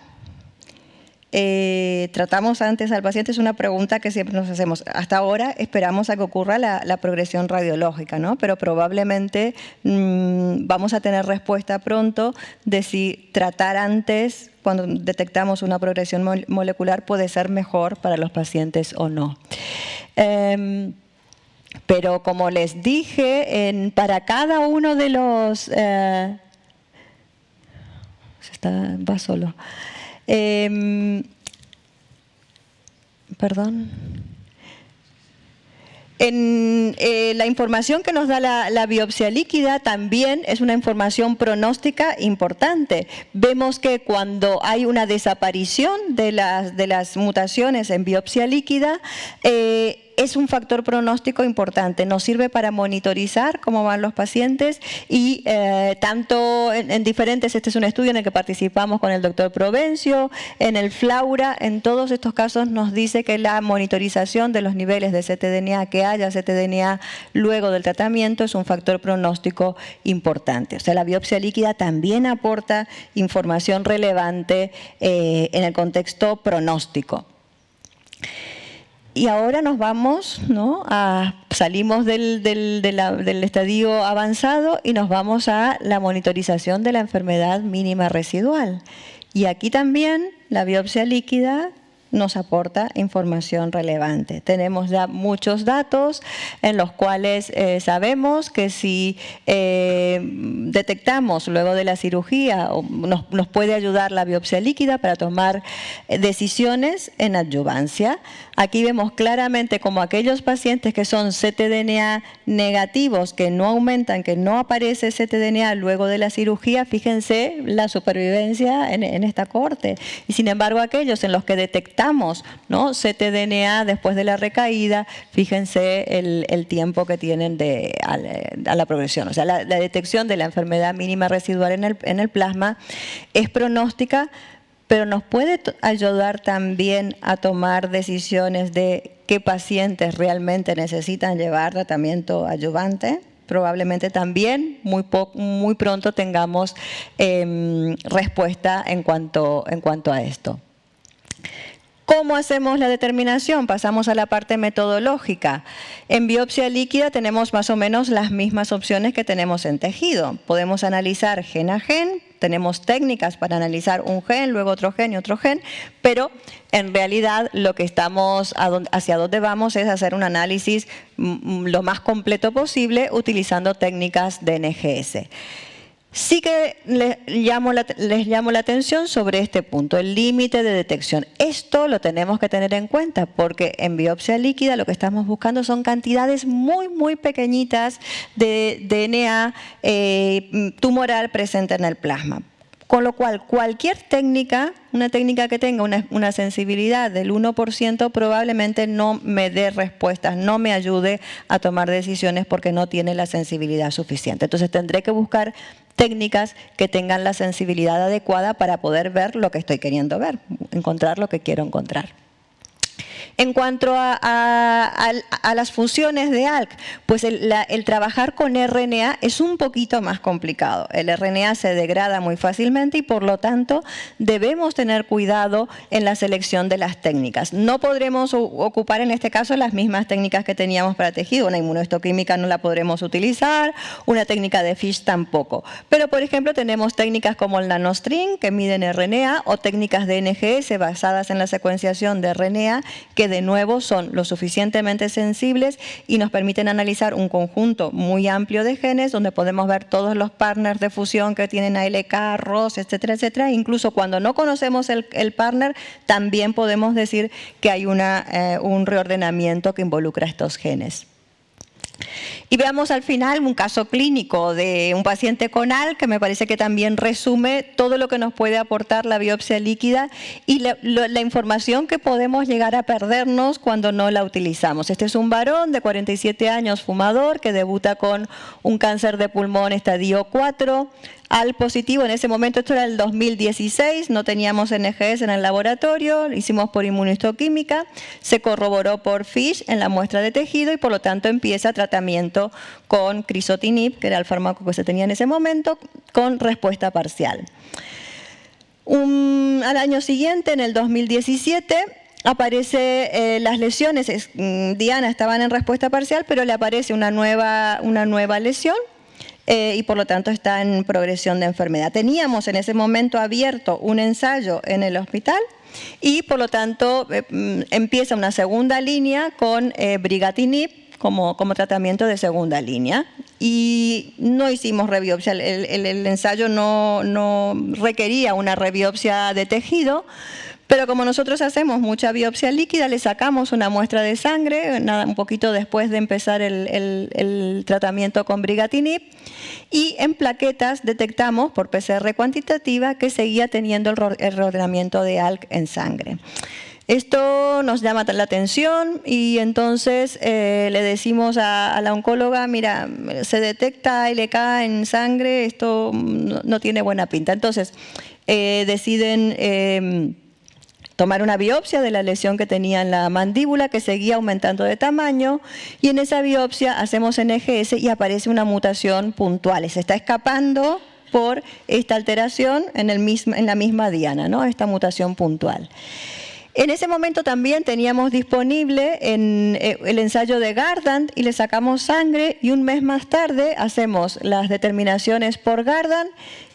¿Tratamos antes al paciente? Es una pregunta que siempre nos hacemos. Hasta ahora esperamos a que ocurra la progresión radiológica, ¿no? Pero probablemente vamos a tener respuesta pronto de si tratar antes, cuando detectamos una progresión molecular, puede ser mejor para los pacientes o no. Pero como les dije, para cada uno de los... va solo. Perdón. La información que nos da la biopsia líquida también es una información pronóstica importante. Vemos que cuando hay una desaparición de las mutaciones en biopsia líquida, es un factor pronóstico importante. Nos sirve para monitorizar cómo van los pacientes y tanto en diferentes, este es un estudio en el que participamos con el doctor Provencio, en el Flaura, en todos estos casos nos dice que la monitorización de los niveles de ctDNA, que haya ctDNA luego del tratamiento, es un factor pronóstico importante. O sea, la biopsia líquida también aporta información relevante en el contexto pronóstico. Y ahora nos vamos, ¿no? Salimos del estadio avanzado y nos vamos a la monitorización de la enfermedad mínima residual. Y aquí también la biopsia líquida nos aporta información relevante. Tenemos ya muchos datos en los cuales sabemos que si detectamos luego de la cirugía, nos puede ayudar la biopsia líquida para tomar decisiones en adyuvancia. Aquí vemos claramente como aquellos pacientes que son ctDNA negativos, que no aumentan, que no aparece ctDNA luego de la cirugía, fíjense la supervivencia en esta corte. Y sin embargo, aquellos en los que detectamos, ¿no?, ctDNA después de la recaída, fíjense el tiempo que tienen a la progresión. O sea, la detección de la enfermedad mínima residual en el plasma es pronóstica, pero nos puede ayudar también a tomar decisiones de qué pacientes realmente necesitan llevar tratamiento adyuvante. Probablemente también muy pronto tengamos respuesta en cuanto a esto. ¿Cómo hacemos la determinación? Pasamos a la parte metodológica. En biopsia líquida tenemos más o menos las mismas opciones que tenemos en tejido. Podemos analizar gen a gen, tenemos técnicas para analizar un gen, luego otro gen y otro gen, pero en realidad lo que hacia dónde vamos es hacer un análisis lo más completo posible utilizando técnicas de NGS. Sí que les llamo la atención sobre este punto, el límite de detección. Esto lo tenemos que tener en cuenta porque en biopsia líquida lo que estamos buscando son cantidades muy pequeñitas de DNA tumoral presente en el plasma. Con lo cual, cualquier técnica, una técnica que tenga una sensibilidad del 1%, probablemente no me dé respuestas, no me ayude a tomar decisiones porque no tiene la sensibilidad suficiente. Entonces tendré que buscar técnicas que tengan la sensibilidad adecuada para poder ver lo que estoy queriendo ver, encontrar lo que quiero encontrar. En cuanto a las funciones de ALK, pues el trabajar con RNA es un poquito más complicado. El RNA se degrada muy fácilmente y por lo tanto debemos tener cuidado en la selección de las técnicas. No podremos ocupar en este caso las mismas técnicas que teníamos para tejido. Una inmunohistoquímica no la podremos utilizar, una técnica de FISH tampoco. Pero por ejemplo tenemos técnicas como el nanostring que miden RNA o técnicas de NGS basadas en la secuenciación de RNA que de nuevo son lo suficientemente sensibles y nos permiten analizar un conjunto muy amplio de genes donde podemos ver todos los partners de fusión que tienen ALK, ROS, etcétera, etcétera. Incluso cuando no conocemos el partner, también podemos decir que hay un reordenamiento que involucra estos genes. Y veamos al final un caso clínico de un paciente con ALK que me parece que también resume todo lo que nos puede aportar la biopsia líquida y la información que podemos llegar a perdernos cuando no la utilizamos. Este es un varón de 47 años, fumador, que debuta con un cáncer de pulmón estadio 4, ALK positivo. En ese momento, esto era el 2016, no teníamos NGS en el laboratorio, lo hicimos por inmunohistoquímica, se corroboró por FISH en la muestra de tejido y por lo tanto empieza tratamiento con crizotinib, que era el fármaco que se tenía en ese momento, con respuesta parcial. Al año siguiente, en el 2017, aparece las lesiones. Diana estaban en respuesta parcial, pero le aparece una nueva lesión. Y por lo tanto está en progresión de enfermedad. Teníamos en ese momento abierto un ensayo en el hospital y por lo tanto empieza una segunda línea con brigatinib como tratamiento de segunda línea. Y no hicimos rebiopsia, el ensayo no requería una rebiopsia de tejido, pero como nosotros hacemos mucha biopsia líquida, le sacamos una muestra de sangre, un poquito después de empezar el tratamiento con brigatinib, y en plaquetas detectamos por PCR cuantitativa que seguía teniendo el reordenamiento de ALK en sangre. Esto nos llama la atención y entonces le decimos a la oncóloga, mira, se detecta LK en sangre, esto no tiene buena pinta. Entonces deciden tomar una biopsia de la lesión que tenía en la mandíbula, que seguía aumentando de tamaño, y en esa biopsia hacemos NGS y aparece una mutación puntual. Se está escapando por esta alteración en la misma diana, ¿no? Esta mutación puntual. En ese momento también teníamos disponible el ensayo de Gardant y le sacamos sangre, y un mes más tarde hacemos las determinaciones por Gardant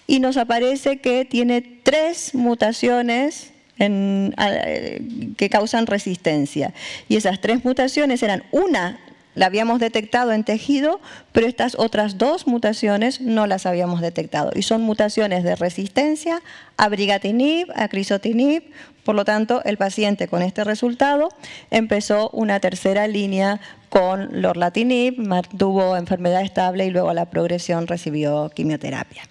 y nos aparece que tiene 3 mutaciones que causan resistencia. Y esas 3 mutaciones eran una, la habíamos detectado en tejido, pero estas otras 2 mutaciones no las habíamos detectado. Y son mutaciones de resistencia a brigatinib, a crizotinib. Por lo tanto, el paciente con este resultado empezó una tercera línea con lorlatinib, mantuvo enfermedad estable y luego a la progresión recibió quimioterapia.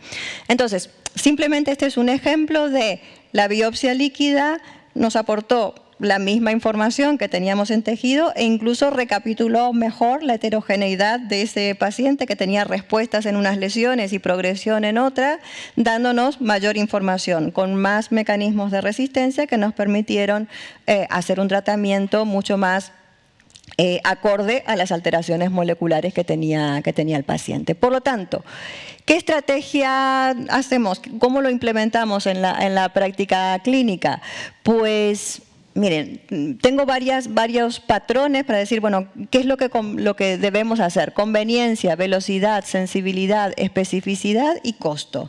Entonces, simplemente este es un ejemplo de la biopsia líquida nos aportó la misma información que teníamos en tejido e incluso recapituló mejor la heterogeneidad de ese paciente que tenía respuestas en unas lesiones y progresión en otras, dándonos mayor información con más mecanismos de resistencia que nos permitieron hacer un tratamiento mucho más acorde a las alteraciones moleculares que tenía el paciente. Por lo tanto, ¿qué estrategia hacemos? ¿Cómo lo implementamos en la práctica clínica? Pues miren, tengo varios patrones para decir, bueno, ¿qué es lo que debemos hacer? Conveniencia, velocidad, sensibilidad, especificidad y costo.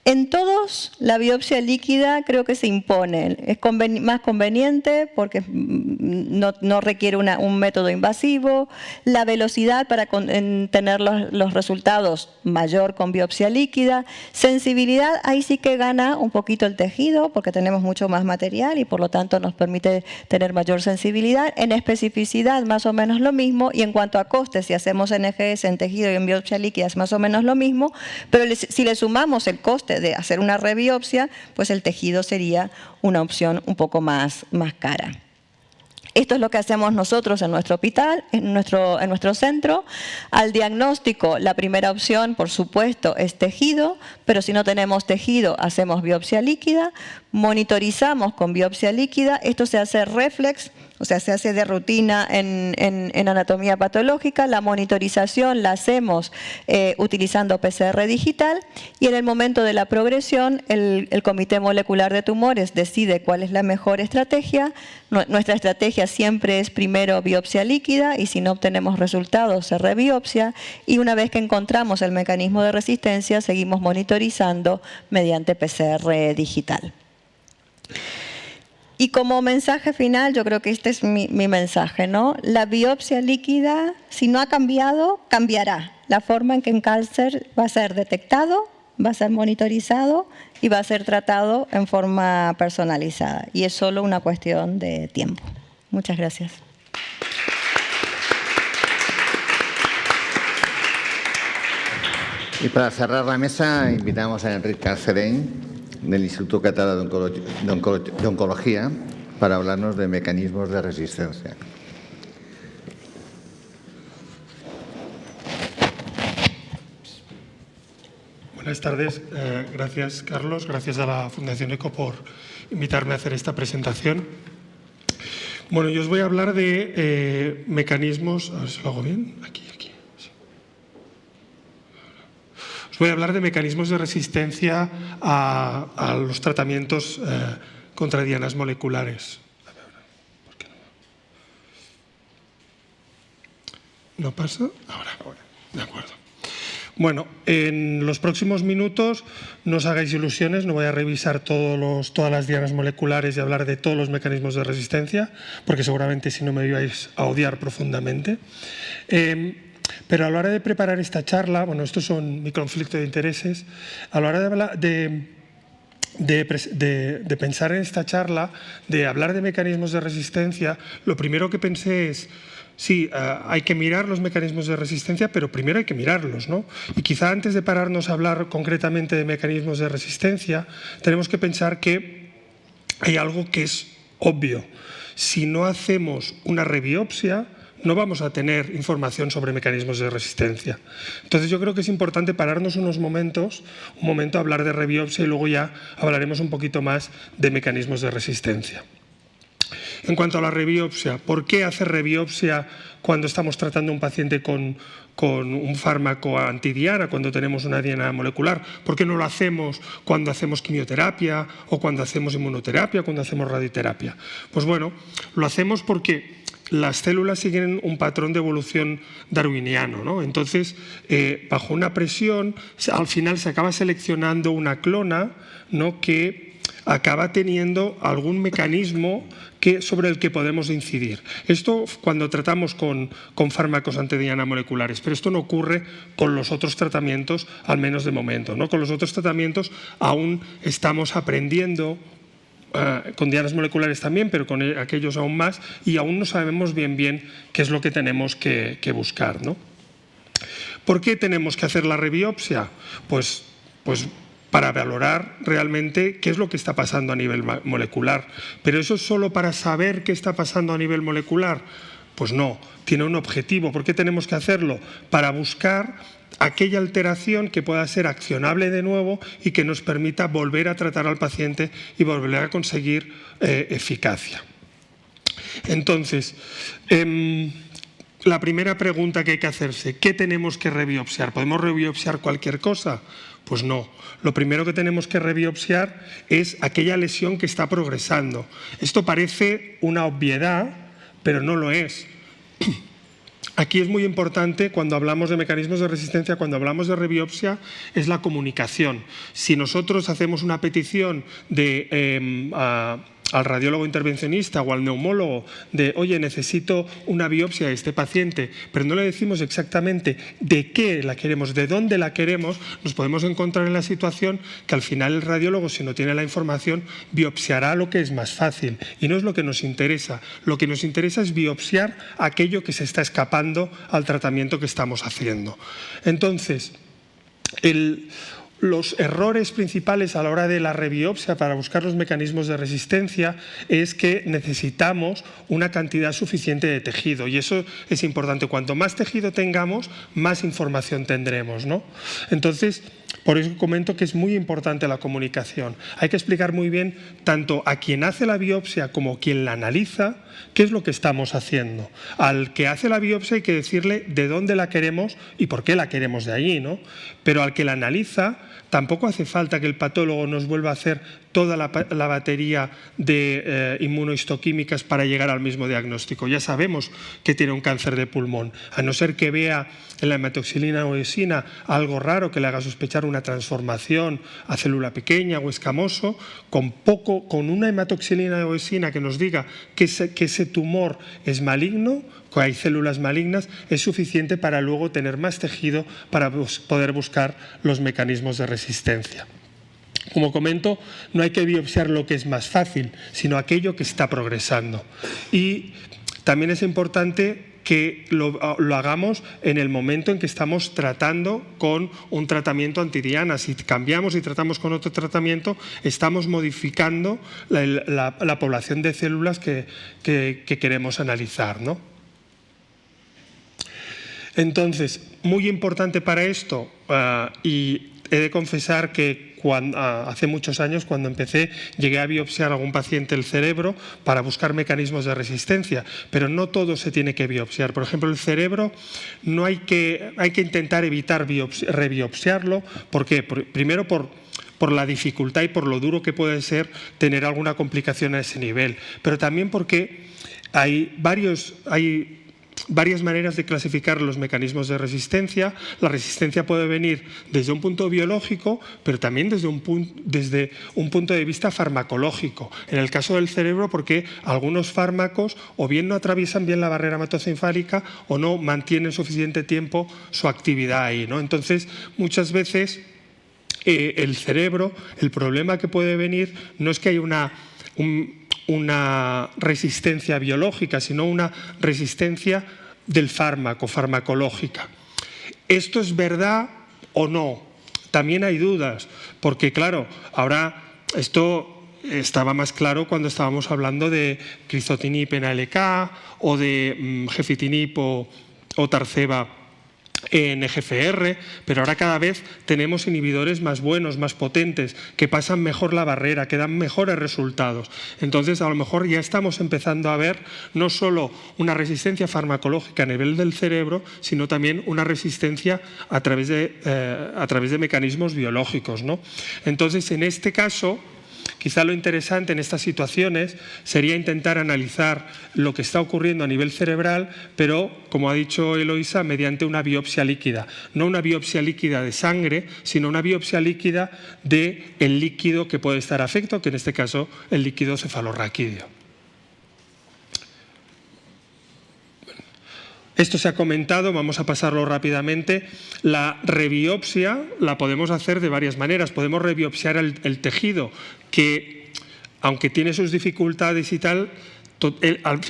En todos, la biopsia líquida creo que se impone. Es más conveniente porque no requiere un método invasivo. La velocidad para tener los resultados mayor con biopsia líquida. Sensibilidad, ahí sí que gana un poquito el tejido porque tenemos mucho más material y por lo tanto nos permite tener mayor sensibilidad. En especificidad, más o menos lo mismo. Y en cuanto a costes, si hacemos NGS en tejido y en biopsia líquida es más o menos lo mismo. Pero si le sumamos el coste de hacer una rebiopsia, pues el tejido sería una opción un poco más cara. Esto es lo que hacemos nosotros en nuestro hospital, en nuestro centro. Al diagnóstico, la primera opción, por supuesto, es tejido, pero si no tenemos tejido, hacemos biopsia líquida, monitorizamos con biopsia líquida, esto se hace reflex, o sea, se hace de rutina en anatomía patológica, la monitorización la hacemos utilizando PCR digital y en el momento de la progresión el Comité Molecular de Tumores decide cuál es la mejor estrategia. Nuestra estrategia siempre es primero biopsia líquida y si no obtenemos resultados se rebiopsia y una vez que encontramos el mecanismo de resistencia seguimos monitorizando mediante PCR digital. Y como mensaje final, yo creo que este es mi mensaje, ¿no? La biopsia líquida, si no ha cambiado, cambiará. La forma en que un cáncer va a ser detectado, va a ser monitorizado y va a ser tratado en forma personalizada. Y es solo una cuestión de tiempo. Muchas gracias. Y para cerrar la mesa, invitamos a Enric Carcereñ, del Instituto Català de Oncología, para hablarnos de mecanismos de resistencia. Buenas tardes. Gracias, Carlos. Gracias a la Fundación ECO por invitarme a hacer esta presentación. Bueno, yo os voy a hablar de mecanismos... A ver si lo hago bien. Aquí. Sí. Os voy a hablar de mecanismos de resistencia a los tratamientos contra dianas moleculares. A ver, ¿por qué no pasa? Ahora. De acuerdo. Bueno, en los próximos minutos no os hagáis ilusiones, no voy a revisar todas las dianas moleculares y hablar de todos los mecanismos de resistencia, porque seguramente si no me ibais a odiar profundamente. Pero a la hora de preparar esta charla, bueno, estos son mi conflicto de intereses, a la hora de hablar de pensar en esta charla, de hablar de mecanismos de resistencia, lo primero que pensé es, sí, hay que mirar los mecanismos de resistencia, pero primero hay que mirarlos, ¿no? Y quizá antes de pararnos a hablar concretamente de mecanismos de resistencia, tenemos que pensar que hay algo que es obvio. Si no hacemos una rebiopsia, no vamos a tener información sobre mecanismos de resistencia. Entonces yo creo que es importante pararnos un momento a hablar de rebiopsia y luego ya hablaremos un poquito más de mecanismos de resistencia. En cuanto a la rebiopsia, ¿por qué hacer rebiopsia cuando estamos tratando a un paciente con un fármaco antidiana, cuando tenemos una diana molecular? ¿Por qué no lo hacemos cuando hacemos quimioterapia o cuando hacemos inmunoterapia, cuando hacemos radioterapia? Pues bueno, lo hacemos porque las células siguen un patrón de evolución darwiniano, ¿no? Entonces, bajo una presión, al final se acaba seleccionando una clona, ¿no?, que acaba teniendo algún mecanismo sobre el que podemos incidir. Esto cuando tratamos con fármacos antidiana moleculares, pero esto no ocurre con los otros tratamientos, al menos de momento, ¿no? Con los otros tratamientos aún estamos aprendiendo, con dianas moleculares también, pero con aquellos aún más, y aún no sabemos bien qué es lo que tenemos que buscar, ¿no? ¿Por qué tenemos que hacer la rebiopsia? Pues para valorar realmente qué es lo que está pasando a nivel molecular. ¿Pero eso es solo para saber qué está pasando a nivel molecular? Pues no, tiene un objetivo. ¿Por qué tenemos que hacerlo? Para buscar aquella alteración que pueda ser accionable de nuevo y que nos permita volver a tratar al paciente y volver a conseguir eficacia. Entonces, la primera pregunta que hay que hacerse, ¿qué tenemos que rebiopsiar? ¿Podemos rebiopsiar cualquier cosa? Pues no. Lo primero que tenemos que rebiopsiar es aquella lesión que está progresando. Esto parece una obviedad, pero no lo es. Aquí es muy importante, cuando hablamos de mecanismos de resistencia, cuando hablamos de rebiopsia, es la comunicación. Si nosotros hacemos una petición al radiólogo intervencionista o al neumólogo de, oye, necesito una biopsia de este paciente, pero no le decimos exactamente de qué la queremos, de dónde la queremos, nos podemos encontrar en la situación que al final el radiólogo, si no tiene la información, biopsiará lo que es más fácil, y no es lo que nos interesa. Lo que nos interesa es biopsiar aquello que se está escapando al tratamiento que estamos haciendo. Entonces, los errores principales a la hora de la rebiopsia para buscar los mecanismos de resistencia es que necesitamos una cantidad suficiente de tejido, y eso es importante. Cuanto más tejido tengamos, más información tendremos, ¿no? Entonces, por eso comento que es muy importante la comunicación. Hay que explicar muy bien tanto a quien hace la biopsia como a quien la analiza qué es lo que estamos haciendo. Al que hace la biopsia hay que decirle de dónde la queremos y por qué la queremos de allí, ¿no? Pero al que la analiza tampoco hace falta que el patólogo nos vuelva a hacer toda la batería de inmunohistoquímicas para llegar al mismo diagnóstico. Ya sabemos que tiene un cáncer de pulmón, a no ser que vea en la hematoxilina o eosina algo raro que le haga sospechar una transformación a célula pequeña o escamoso. Con una hematoxilina o eosina que nos diga que ese tumor es maligno, que hay células malignas, es suficiente para luego tener más tejido para poder buscar los mecanismos de resistencia. Como comento, no hay que biopsiar lo que es más fácil, sino aquello que está progresando. Y también es importante que lo hagamos en el momento en que estamos tratando con un tratamiento antidiana. Si cambiamos y tratamos con otro tratamiento, estamos modificando la población de células que queremos analizar, ¿no? Entonces, muy importante para esto, y he de confesar que hace muchos años, cuando empecé, llegué a biopsiar a algún paciente el cerebro para buscar mecanismos de resistencia, pero no todo se tiene que biopsiar. Por ejemplo, el cerebro no hay que intentar evitar rebiopsiarlo. ¿Por qué? Primero por la dificultad y por lo duro que puede ser tener alguna complicación a ese nivel, pero también porque hay varias maneras de clasificar los mecanismos de resistencia. La resistencia puede venir desde un punto biológico, pero también desde un punto de vista farmacológico. En el caso del cerebro, porque algunos fármacos o bien no atraviesan bien la barrera hematocefálica o no mantienen suficiente tiempo su actividad ahí, ¿no? Entonces, muchas veces el cerebro, el problema que puede venir no es que haya una resistencia biológica, sino una resistencia del fármaco, farmacológica. ¿Esto es verdad o no? También hay dudas, porque claro, ahora esto estaba más claro cuando estábamos hablando de crizotinib en ALK o de gefitinib o Tarceva en EGFR, pero ahora cada vez tenemos inhibidores más buenos, más potentes, que pasan mejor la barrera, que dan mejores resultados. Entonces, a lo mejor ya estamos empezando a ver no solo una resistencia farmacológica a nivel del cerebro, sino también una resistencia a través de mecanismos biológicos, ¿no? Entonces, en este caso, quizá lo interesante en estas situaciones sería intentar analizar lo que está ocurriendo a nivel cerebral, pero, como ha dicho Eloisa, mediante una biopsia líquida. No una biopsia líquida de sangre, sino una biopsia líquida del líquido que puede estar afecto, que en este caso el líquido cefalorraquídeo. Esto se ha comentado, vamos a pasarlo rápidamente. La rebiopsia la podemos hacer de varias maneras. Podemos rebiopsiar el tejido, que aunque tiene sus dificultades y tal,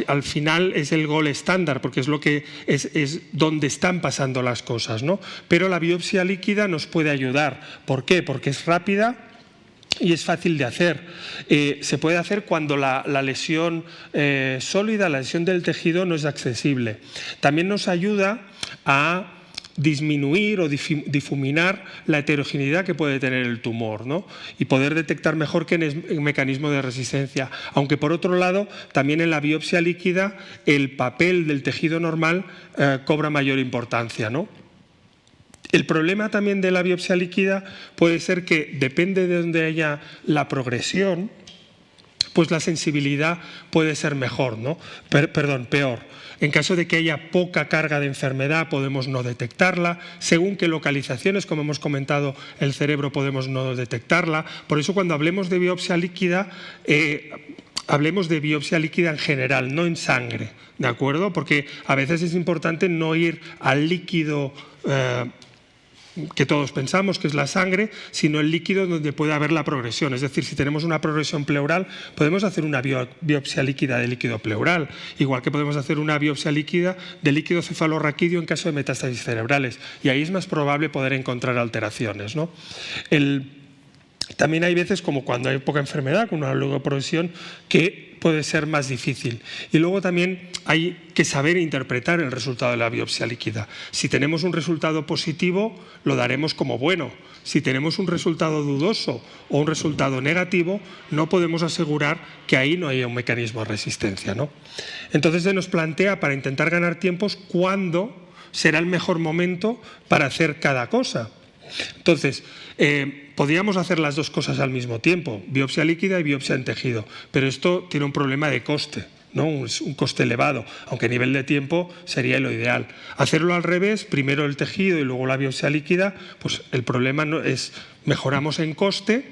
al final es el gol estándar, porque es lo que es donde están pasando las cosas, ¿no? Pero la biopsia líquida nos puede ayudar. ¿Por qué? Porque es rápida y es fácil de hacer. Se puede hacer cuando la lesión sólida, la lesión del tejido, no es accesible. También nos ayuda a disminuir o difuminar la heterogeneidad que puede tener el tumor, ¿no? Y poder detectar mejor qué mecanismo de resistencia. Aunque por otro lado, también en la biopsia líquida el papel del tejido normal cobra mayor importancia, ¿no? El problema también de la biopsia líquida puede ser que, depende de donde haya la progresión, pues la sensibilidad puede ser mejor, ¿no? Peor. En caso de que haya poca carga de enfermedad, podemos no detectarla. Según qué localizaciones, como hemos comentado, el cerebro podemos no detectarla. Por eso, cuando hablemos de biopsia líquida, hablemos de biopsia líquida en general, no en sangre, ¿de acuerdo? Porque a veces es importante no ir al líquido que todos pensamos que es la sangre, sino el líquido donde puede haber la progresión. Es decir, si tenemos una progresión pleural, podemos hacer una biopsia líquida de líquido pleural, igual que podemos hacer una biopsia líquida de líquido cefalorraquídeo en caso de metástasis cerebrales. Y ahí es más probable poder encontrar alteraciones, ¿no? También hay veces, como cuando hay poca enfermedad, con una leucoprogresión, que puede ser más difícil. Y luego también hay que saber interpretar el resultado de la biopsia líquida. Si tenemos un resultado positivo, lo daremos como bueno. Si tenemos un resultado dudoso o un resultado negativo, no podemos asegurar que ahí no haya un mecanismo de resistencia, ¿no? Entonces se nos plantea, para intentar ganar tiempos, cuándo será el mejor momento para hacer cada cosa. Entonces, podríamos hacer las dos cosas al mismo tiempo, biopsia líquida y biopsia en tejido, pero esto tiene un problema de coste, ¿no? Un coste elevado, aunque a nivel de tiempo sería lo ideal. Hacerlo al revés, primero el tejido y luego la biopsia líquida, pues el problema no es, mejoramos en coste,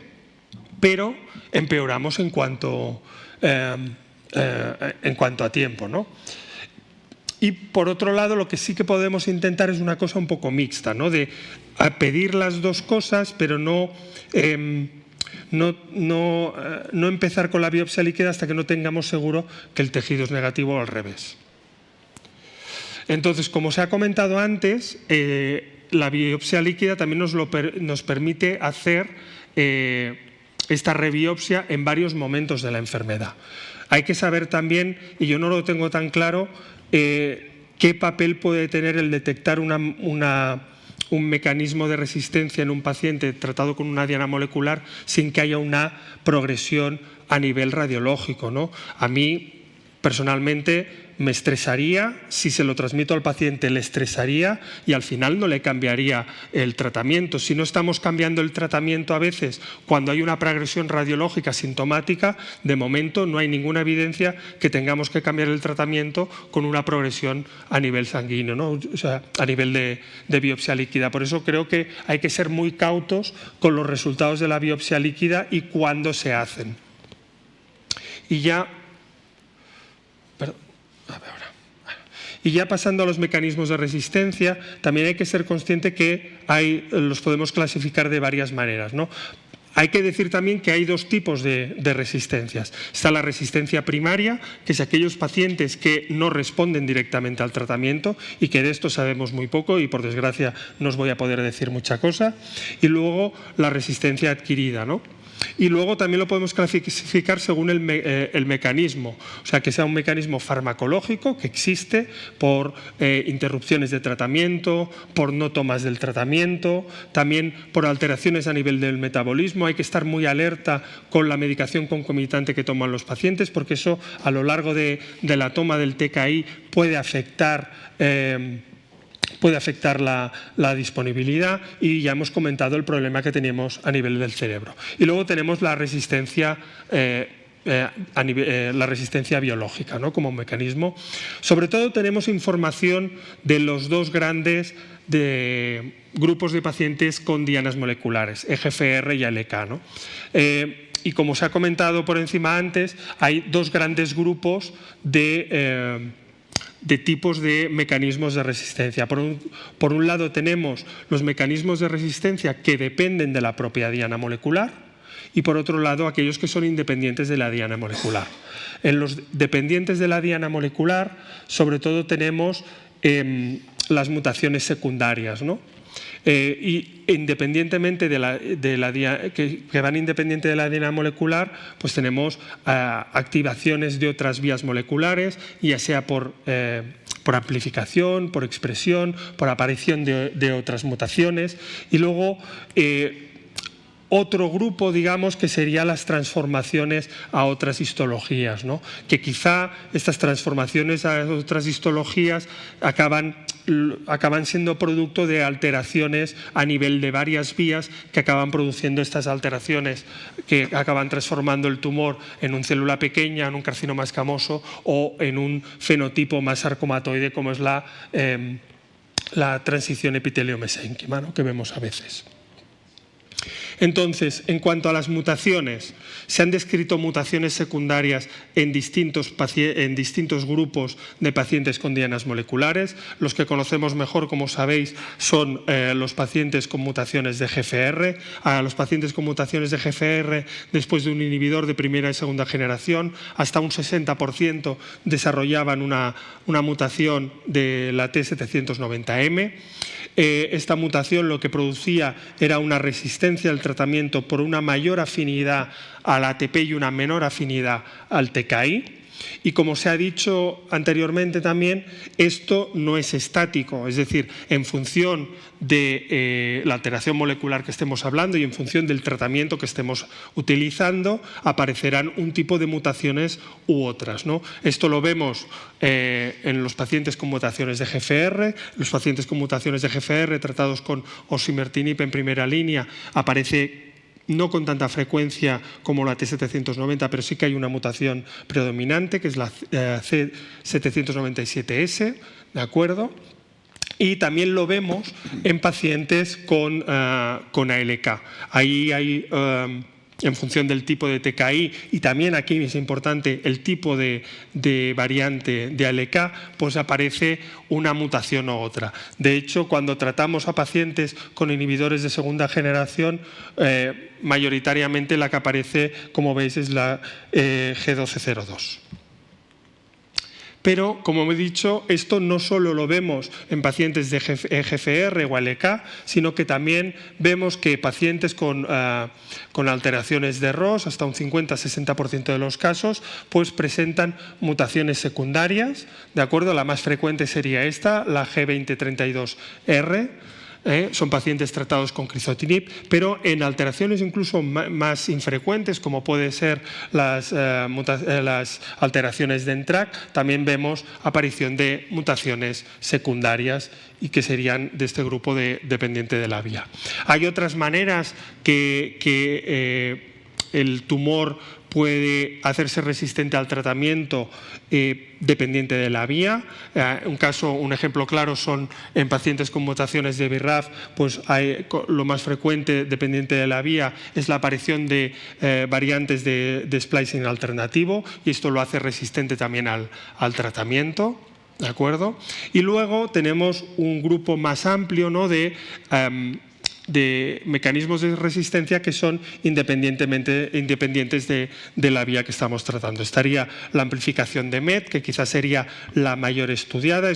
pero empeoramos en cuanto a tiempo, ¿no? Y por otro lado, lo que sí que podemos intentar es una cosa un poco mixta, ¿no? De pedir las dos cosas, pero no empezar con la biopsia líquida hasta que no tengamos seguro que el tejido es negativo o al revés. Entonces, como se ha comentado antes, la biopsia líquida también nos permite hacer esta rebiopsia en varios momentos de la enfermedad. Hay que saber también, y yo no lo tengo tan claro, qué papel puede tener el detectar un mecanismo de resistencia en un paciente tratado con una diana molecular sin que haya una progresión a nivel radiológico, ¿no? A mí, personalmente, me estresaría, si se lo transmito al paciente le estresaría y al final no le cambiaría el tratamiento. Si no estamos cambiando el tratamiento a veces cuando hay una progresión radiológica sintomática, de momento no hay ninguna evidencia que tengamos que cambiar el tratamiento con una progresión a nivel sanguíneo, ¿no? O sea, a nivel de biopsia líquida. Por eso creo que hay que ser muy cautos con los resultados de la biopsia líquida y cuándo se hacen. Y ya pasando a los mecanismos de resistencia, también hay que ser consciente que los podemos clasificar de varias maneras, ¿no? Hay que decir también que hay dos tipos de resistencias. Está la resistencia primaria, que es aquellos pacientes que no responden directamente al tratamiento y que de esto sabemos muy poco y por desgracia no os voy a poder decir mucha cosa. Y luego la resistencia adquirida, ¿no? Y luego también lo podemos clasificar según el mecanismo, o sea, que sea un mecanismo farmacológico que existe por interrupciones de tratamiento, por no tomas del tratamiento, también por alteraciones a nivel del metabolismo. Hay que estar muy alerta con la medicación concomitante que toman los pacientes porque eso a lo largo de la toma del TKI puede afectar la disponibilidad y ya hemos comentado el problema que teníamos a nivel del cerebro. Y luego tenemos la resistencia la resistencia biológica, ¿no? Como mecanismo. Sobre todo tenemos información de los dos grandes grupos de pacientes con dianas moleculares, EGFR y ALK, ¿no? Y como se ha comentado por encima antes, hay dos grandes grupos de tipos de mecanismos de resistencia. Por un lado tenemos los mecanismos de resistencia que dependen de la propia diana molecular y por otro lado aquellos que son independientes de la diana molecular. En los dependientes de la diana molecular sobre todo tenemos las mutaciones secundarias, ¿no? Y independientemente que van independiente de la diana molecular, pues tenemos activaciones de otras vías moleculares, ya sea por amplificación, por expresión, por aparición de otras mutaciones. Y luego otro grupo, digamos, que serían las transformaciones a otras histologías, ¿no? Que quizá estas transformaciones a otras histologías acaban siendo producto de alteraciones a nivel de varias vías que acaban produciendo estas alteraciones que acaban transformando el tumor en una célula pequeña, en un carcinoma escamoso o en un fenotipo más sarcomatoide como es la transición epitelio-mesénquima, ¿no? Que vemos a veces. Entonces, en cuanto a las mutaciones, se han descrito mutaciones secundarias en distintos grupos de pacientes con dianas moleculares. Los que conocemos mejor, como sabéis, son los pacientes con mutaciones de GFR. A los pacientes con mutaciones de GFR, después de un inhibidor de primera y segunda generación, hasta un 60% desarrollaban una mutación de la T790M. Esta mutación lo que producía era una resistencia al tratamiento por una mayor afinidad al ATP y una menor afinidad al TKI. Y como se ha dicho anteriormente también, esto no es estático, es decir, en función de la alteración molecular que estemos hablando y en función del tratamiento que estemos utilizando, aparecerán un tipo de mutaciones u otras, ¿no? Esto lo vemos en los pacientes con mutaciones de GFR. Los pacientes con mutaciones de GFR tratados con osimertinib en primera línea aparece no con tanta frecuencia como la T790, pero sí que hay una mutación predominante, que es la C797S, ¿de acuerdo? Y también lo vemos en pacientes con ALK. Ahí hay, en función del tipo de TKI, y también aquí es importante el tipo de variante de ALK, pues aparece una mutación u otra. De hecho, cuando tratamos a pacientes con inhibidores de segunda generación, mayoritariamente la que aparece, como veis, es la G1202. Pero, como he dicho, esto no solo lo vemos en pacientes de GFR o ALK, sino que también vemos que pacientes con alteraciones de ROS, hasta un 50-60% de los casos, pues presentan mutaciones secundarias, ¿de acuerdo? La más frecuente sería esta, la G2032R, son pacientes tratados con crizotinib, pero en alteraciones incluso más infrecuentes, como puede ser las alteraciones de NTRK, también vemos aparición de mutaciones secundarias y que serían de este grupo dependiente de la vía. Hay otras maneras que el tumor puede hacerse resistente al tratamiento dependiente de la vía. Un ejemplo claro son en pacientes con mutaciones de BRAF, pues lo más frecuente dependiente de la vía es la aparición de variantes de splicing alternativo, y esto lo hace resistente también al tratamiento. ¿De acuerdo? Y luego tenemos un grupo más amplio, ¿no?, de mecanismos de resistencia que son independientes de la vía que estamos tratando. Estaría la amplificación de MET, que quizás sería la mayor estudiada.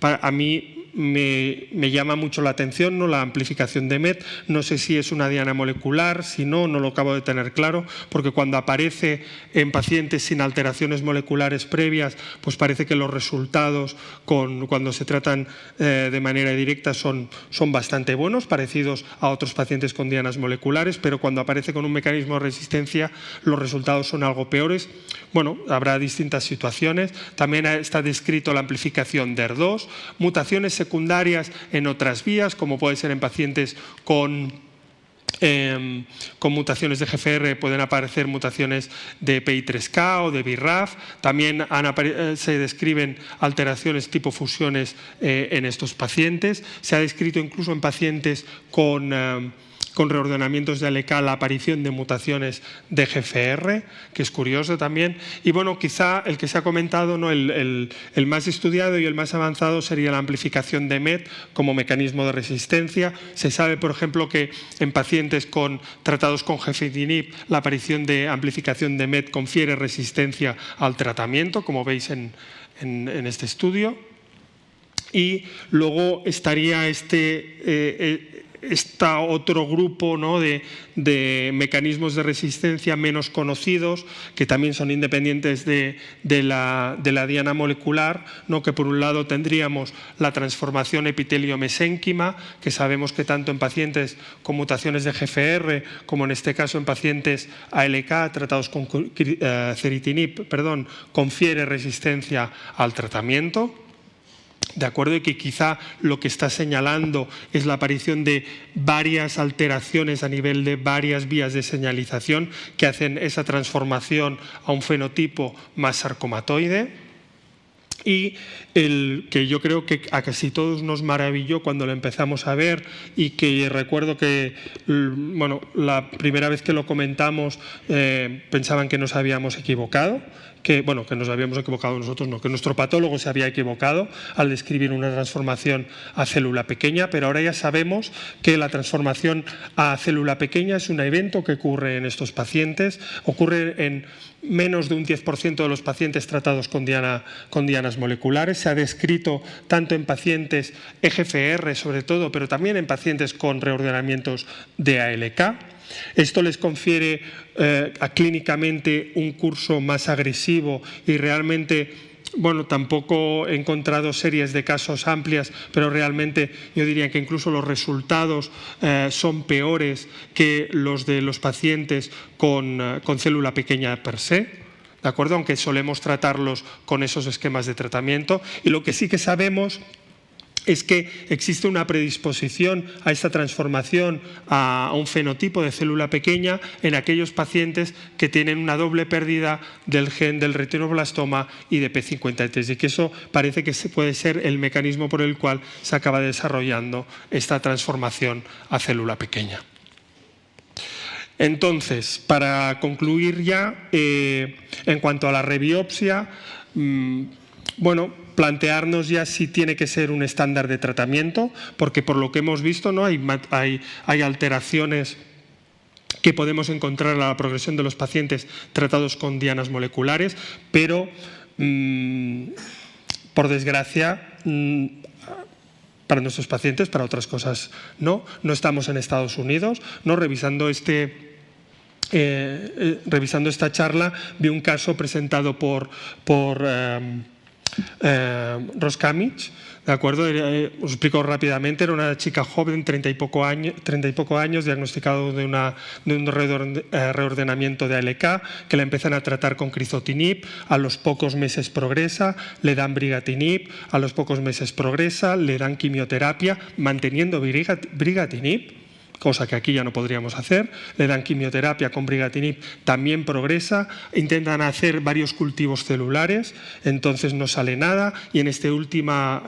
A mí me llama mucho la atención, ¿no?, la amplificación de MET. No sé si es una diana molecular, si no lo acabo de tener claro, porque cuando aparece en pacientes sin alteraciones moleculares previas, pues parece que los resultados cuando se tratan de manera directa son bastante buenos, parecidos a otros pacientes con dianas moleculares, pero cuando aparece con un mecanismo de resistencia los resultados son algo peores. Bueno, habrá distintas situaciones. También está descrito la amplificación de ER2, mutaciones secundarias en otras vías, como puede ser en pacientes con mutaciones de GFR, pueden aparecer mutaciones de PI3K o de BRAF. También se describen alteraciones tipo fusiones en estos pacientes. Se ha descrito incluso en pacientes con reordenamientos de ALK la aparición de mutaciones de GFR, que es curioso también. Y bueno, quizá el que se ha comentado, ¿no?, el más estudiado y el más avanzado sería la amplificación de MET como mecanismo de resistencia. Se sabe, por ejemplo, que en pacientes tratados con gefitinib la aparición de amplificación de MET confiere resistencia al tratamiento, como veis en este estudio. Y luego estaría otro grupo, ¿no?, de mecanismos de resistencia menos conocidos, que también son independientes de la diana molecular, ¿no?, que por un lado tendríamos la transformación epitelio-mesénquima, que sabemos que tanto en pacientes con mutaciones de GFR como en este caso en pacientes ALK tratados con ceritinib, confiere resistencia al tratamiento. De acuerdo, y que quizá lo que está señalando es la aparición de varias alteraciones a nivel de varias vías de señalización que hacen esa transformación a un fenotipo más sarcomatoide. Y el que yo creo que a casi todos nos maravilló cuando lo empezamos a ver, y que recuerdo que la primera vez que lo comentamos pensaban que nos habíamos equivocado, que nos habíamos equivocado nosotros, no, que nuestro patólogo se había equivocado al describir una transformación a célula pequeña, pero ahora ya sabemos que la transformación a célula pequeña es un evento que ocurre en estos pacientes, ocurre en menos de un 10% de los pacientes tratados con dianas moleculares. Se ha descrito tanto en pacientes EGFR sobre todo, pero también en pacientes con reordenamientos de ALK. Esto les confiere clínicamente un curso más agresivo y realmente, tampoco he encontrado series de casos amplias, pero realmente yo diría que incluso los resultados son peores que los de los pacientes con célula pequeña per se, ¿de acuerdo? Aunque solemos tratarlos con esos esquemas de tratamiento. Y lo que sí que sabemos es que existe una predisposición a esta transformación a un fenotipo de célula pequeña en aquellos pacientes que tienen una doble pérdida del gen del retinoblastoma y de P53, y que eso parece que puede ser el mecanismo por el cual se acaba desarrollando esta transformación a célula pequeña. Entonces, para concluir ya, en cuanto a la rebiopsia, plantearnos ya si tiene que ser un estándar de tratamiento, porque por lo que hemos visto, ¿no?, hay alteraciones que podemos encontrar en la progresión de los pacientes tratados con dianas moleculares, pero por desgracia para nuestros pacientes, para otras cosas no estamos en Estados Unidos, ¿no? Revisando esta charla, vi un caso presentado por Roskamich, ¿De acuerdo? Os explico rápidamente. Era una chica joven, 30 y poco años, diagnosticado de un reordenamiento de ALK, que la empiezan a tratar con crizotinib. A los pocos meses progresa, le dan brigatinib. A los pocos meses progresa, le dan quimioterapia, manteniendo brigatinib, cosa que aquí ya no podríamos hacer. Le dan quimioterapia con brigatinib, también progresa. Intentan hacer varios cultivos celulares, entonces no sale nada, y en esta última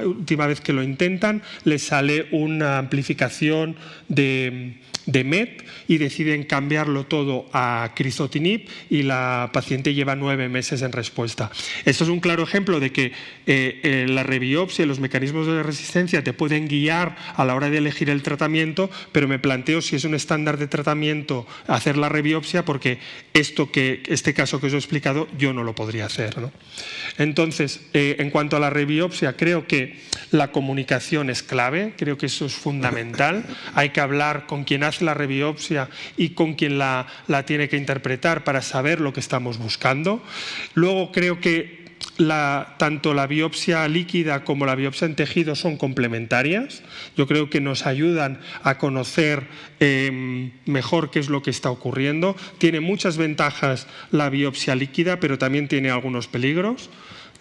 vez que lo intentan le sale una amplificación de MET y deciden cambiarlo todo a crizotinib, y la paciente lleva 9 meses en respuesta. Esto es un claro ejemplo de que la rebiopsia y los mecanismos de resistencia te pueden guiar a la hora de elegir el tratamiento, pero me planteo si es un estándar de tratamiento hacer la rebiopsia, porque este caso que os he explicado yo no lo podría hacer, ¿no? Entonces, en cuanto a la rebiopsia, creo que la comunicación es clave, creo que eso es fundamental. Hay que hablar con quien hace la rebiopsia y con quien la tiene que interpretar para saber lo que estamos buscando. Luego creo que tanto la biopsia líquida como la biopsia en tejido son complementarias. Yo creo que nos ayudan a conocer mejor qué es lo que está ocurriendo. Tiene muchas ventajas la biopsia líquida, pero también tiene algunos peligros.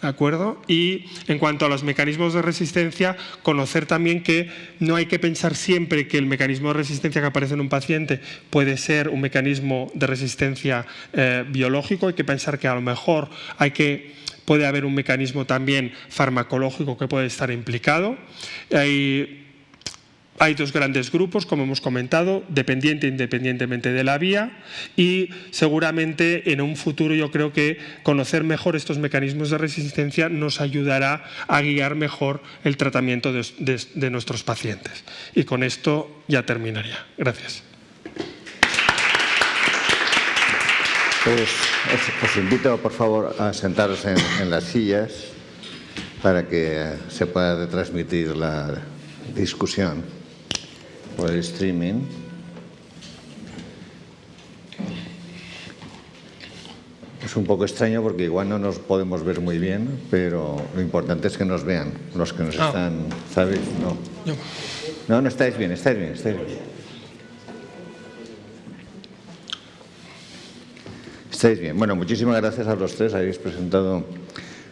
¿De acuerdo? Y en cuanto a los mecanismos de resistencia, conocer también que no hay que pensar siempre que el mecanismo de resistencia que aparece en un paciente puede ser un mecanismo de resistencia biológico. Hay que pensar que a lo mejor puede haber un mecanismo también farmacológico que puede estar implicado. Hay dos grandes grupos, como hemos comentado, dependiente e independientemente de la vía, y seguramente en un futuro yo creo que conocer mejor estos mecanismos de resistencia nos ayudará a guiar mejor el tratamiento de nuestros pacientes. Y con esto ya terminaría. Gracias. Pues os invito, por favor, a sentaros en las sillas para que se pueda retransmitir la discusión por el streaming. Es un poco extraño porque igual no nos podemos ver muy bien, pero lo importante es que nos vean los que nos están, ¿sabéis? No, estáis bien. Estáis bien. Bueno, muchísimas gracias a los tres. Habéis presentado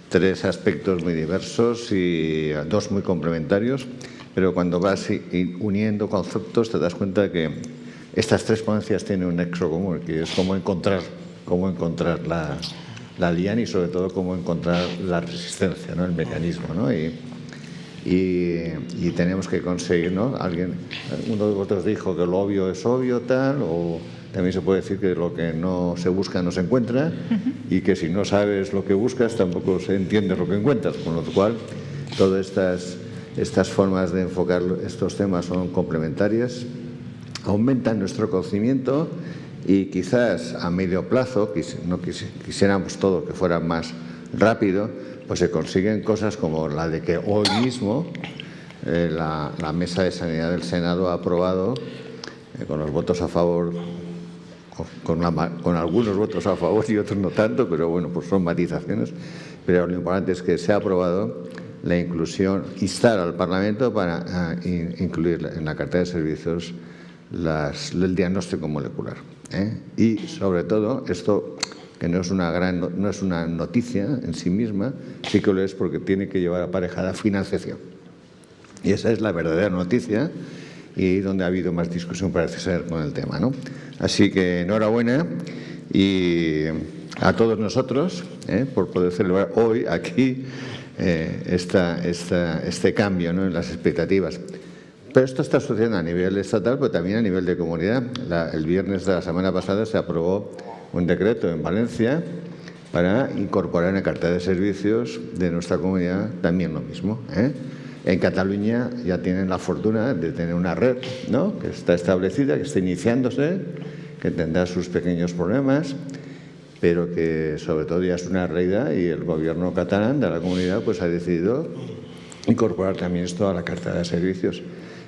3 aspectos muy diversos y 2 muy complementarios, pero cuando vas uniendo conceptos te das cuenta de que estas 3 ponencias tienen un nexo común, que es cómo encontrar la liana y sobre todo cómo encontrar la resistencia, ¿no? El mecanismo, ¿no? Y tenemos que conseguir, ¿no? Uno de vosotros dijo que lo obvio es obvio, tal, o también se puede decir que lo que no se busca no se encuentra, y que si no sabes lo que buscas tampoco se entiende lo que encuentras, con lo cual todas estas formas de enfocar estos temas son complementarias, aumentan nuestro conocimiento y quizás a medio plazo, quisiéramos todo que fuera más rápido, pues se consiguen cosas como la de que hoy mismo la Mesa de Sanidad del Senado ha aprobado, con los votos a favor, con algunos votos a favor y otros no tanto, pero bueno, pues son matizaciones, pero lo importante es que se ha aprobado la inclusión, instar al Parlamento para incluir en la cartera de servicios el diagnóstico molecular. Y sobre todo, esto que no es una noticia en sí misma, sí que lo es porque tiene que llevar aparejada financiación. Y esa es la verdadera noticia y donde ha habido más discusión, parece ser, con el tema, ¿no? Así que enhorabuena y a todos nosotros por poder celebrar hoy aquí este cambio, ¿no? En las expectativas. Pero esto está sucediendo a nivel estatal, pero también a nivel de comunidad. El viernes de la semana pasada se aprobó un decreto en Valencia para incorporar en la cartera de servicios de nuestra comunidad también lo mismo. En Cataluña ya tienen la fortuna de tener una red, ¿no? Que está establecida, que está iniciándose, que tendrá sus pequeños problemas, pero que sobre todo ya es una realidad, y el gobierno catalán de la comunidad pues ha decidido incorporar también esto a la cartera de servicios.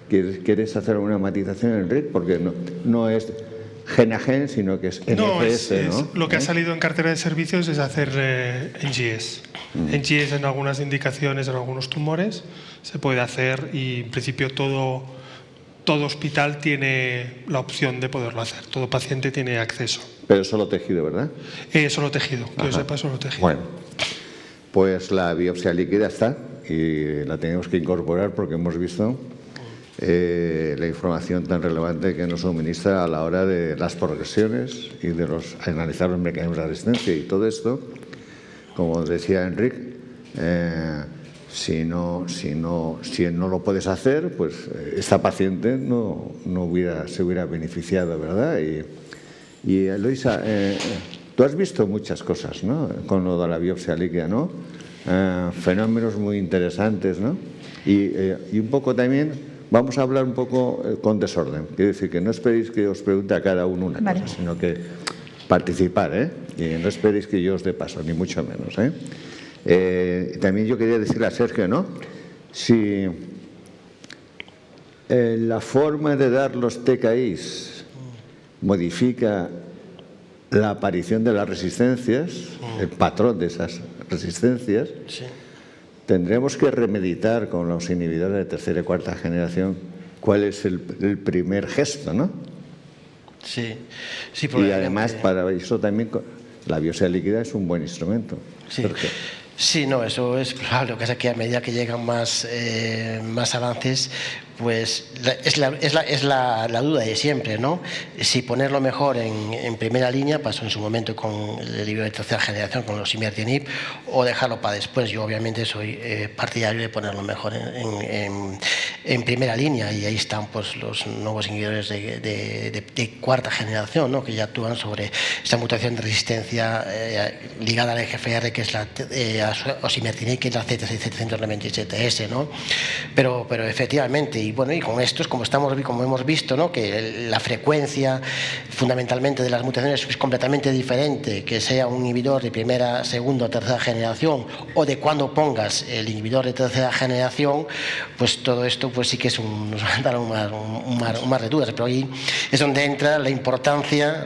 ¿Quieres hacer alguna matización, Enrique? Porque no es gen a gen, sino que es NGS, ¿no? Lo que ha salido en cartera de servicios es hacer NGS. NGS en algunas indicaciones, en algunos tumores, se puede hacer y en principio todo hospital tiene la opción de poderlo hacer. Todo paciente tiene acceso. Pero solo tejido, ¿verdad? Solo tejido, que yo sepa, solo tejido. Bueno, pues la biopsia líquida está y la tenemos que incorporar porque hemos visto la información tan relevante que nos suministra a la hora de las progresiones y de analizar los mecanismos de resistencia y todo esto. Como decía Enrique, si no lo puedes hacer, pues esta paciente no se hubiera beneficiado, ¿verdad? Y Eloisa, tú has visto muchas cosas, ¿no? Con lo de la biopsia líquida, ¿no? Fenómenos muy interesantes, ¿no? Y un poco también vamos a hablar un poco con desorden. Quiero decir que no esperéis que os pregunte a cada uno una cosa, sino que participar, ¿eh? Y no esperéis que yo os dé paso, ni mucho menos, ¿eh? También yo quería decirle a Sergio, ¿no? Si la forma de dar los TKIs modifica la aparición de las resistencias, el patrón de esas resistencias, tendremos que remeditar con los inhibidores de tercera y cuarta generación cuál es el primer gesto, ¿no? Sí, y además para eso también la biopsia líquida es un buen instrumento. Sí, no, eso es claro, que es que a medida que llegan más avances, pues es la duda de siempre, ¿no? Si ponerlo mejor en primera línea, pasó en su momento con el inhibidor de tercera generación, con los Imertinib, o dejarlo para después. Yo obviamente soy partidario de ponerlo mejor en primera línea, y ahí están pues los nuevos inhibidores de cuarta generación, ¿no? Que ya actúan sobre esa mutación de resistencia ligada al EGFR, que es la osimertinib, que es la Z797S, ¿no? Pero efectivamente, y bueno, y con estos, como hemos visto, ¿no? Que la frecuencia fundamentalmente de las mutaciones es completamente diferente, que sea un inhibidor de primera, segunda o tercera generación, o de cuando pongas el inhibidor de tercera generación, pues todo esto pues sí que nos va a dar un mar de dudas. Pero ahí es donde entra la importancia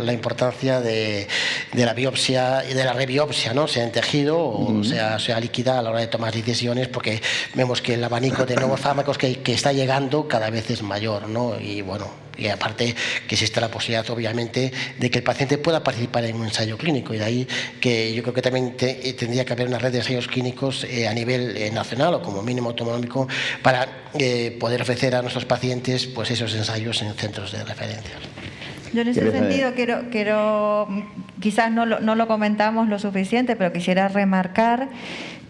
de la biopsia y de la rebiopsia, ¿no? Sea en tejido o sea líquida, a la hora de tomar decisiones, porque vemos que el abanico de nuevos fármacos que está llegando cada vez es mayor, ¿no? Y bueno, y aparte que existe la posibilidad, obviamente, de que el paciente pueda participar en un ensayo clínico, y de ahí que yo creo que también tendría que haber una red de ensayos clínicos a nivel nacional o como mínimo autonómico para poder ofrecer a nuestros pacientes pues esos ensayos en centros de referencia. Yo en ese sentido quiero quizás no lo comentamos lo suficiente, pero quisiera remarcar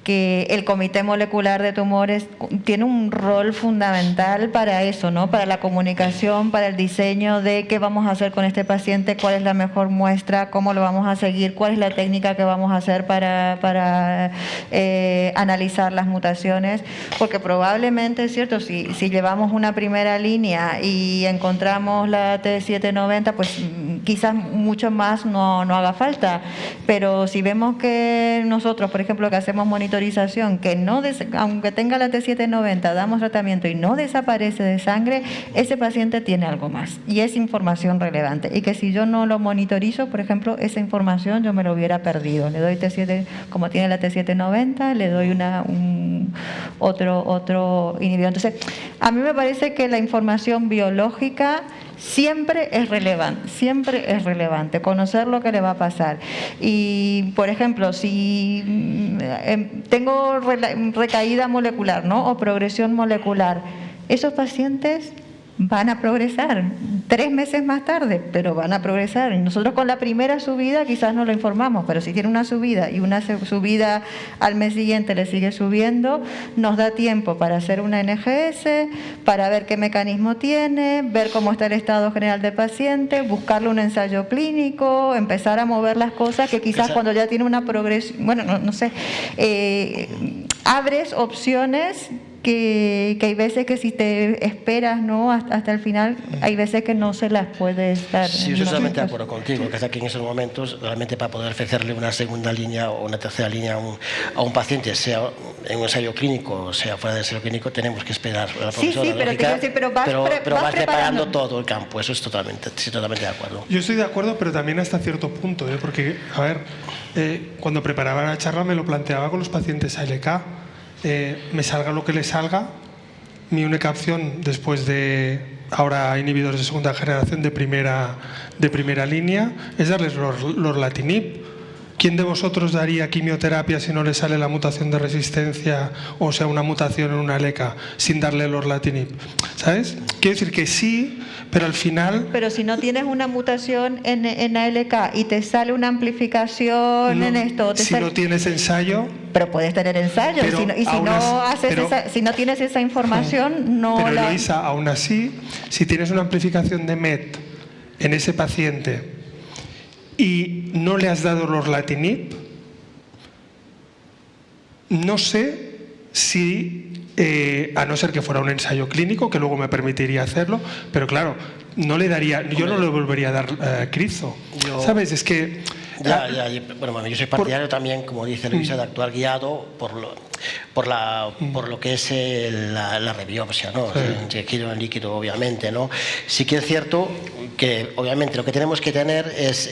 que el Comité Molecular de Tumores tiene un rol fundamental para eso, ¿no? Para la comunicación, para el diseño de qué vamos a hacer con este paciente, cuál es la mejor muestra, cómo lo vamos a seguir, cuál es la técnica que vamos a hacer para analizar las mutaciones, porque probablemente, es cierto, si llevamos una primera línea y encontramos la T790, pues quizás mucho más no haga falta, pero si vemos que nosotros, por ejemplo, que hacemos monitorización, que aunque tenga la T790, damos tratamiento y no desaparece de sangre, ese paciente tiene algo más y es información relevante, y que si yo no lo monitorizo, por ejemplo, esa información yo me lo hubiera perdido. Le doy T7, como tiene la T790, le doy otro inhibidor. Entonces, a mí me parece que la información biológica siempre es relevante, conocer lo que le va a pasar. Y, por ejemplo, si tengo recaída molecular, ¿no? O progresión molecular, esos pacientes van a progresar 3 meses más tarde, pero van a progresar. Y nosotros con la primera subida quizás no lo informamos, pero si tiene una subida y una subida al mes siguiente le sigue subiendo, nos da tiempo para hacer una NGS, para ver qué mecanismo tiene, ver cómo está el estado general del paciente, buscarle un ensayo clínico, empezar a mover las cosas que quizás cuando ya tiene una progresión, bueno, no sé, abres opciones que hay veces que si te esperas, ¿no?, hasta el final, hay veces que no se las puedes dar. Sí, yo estoy totalmente de acuerdo contigo, que es aquí en esos momentos, realmente para poder ofrecerle una segunda línea o una tercera línea a un paciente, sea en un ensayo clínico, sea fuera del ensayo clínico, tenemos que esperar a la profesora pero lógica, te quiero decir, pero vas preparando todo el campo, eso es totalmente de acuerdo. Yo estoy de acuerdo, pero también hasta cierto punto, porque, a ver, cuando preparaba la charla me lo planteaba con los pacientes ALK. Me salga lo que le salga, mi única opción después de ahora inhibidores de segunda generación de primera línea es darles lorlatinib. ¿Quién de vosotros daría quimioterapia si no le sale la mutación de resistencia, o sea, una mutación en una ALK, sin darle lorlatinib? ¿Sabes? Quiero decir que sí, pero al final... Pero si no tienes una mutación en ALK y te sale una amplificación en esto... Si no tienes ensayo... Pero puedes tener ensayo, si no tienes esa información, no... Pero Eloisa, aún así, si tienes una amplificación de MET en ese paciente y no le has dado lorlatinib, no sé si, a no ser que fuera un ensayo clínico, que luego me permitiría hacerlo, pero claro, no le daría, yo no le volvería a dar crizo. ¿Sabes? Es que... Bueno, yo soy partidario también, como dice Luisa, de actuar guiado por lo que es la rebiopsia, ¿no? Sí. Tejido en líquido, obviamente, ¿no? Sí que es cierto que, obviamente, lo que tenemos que tener es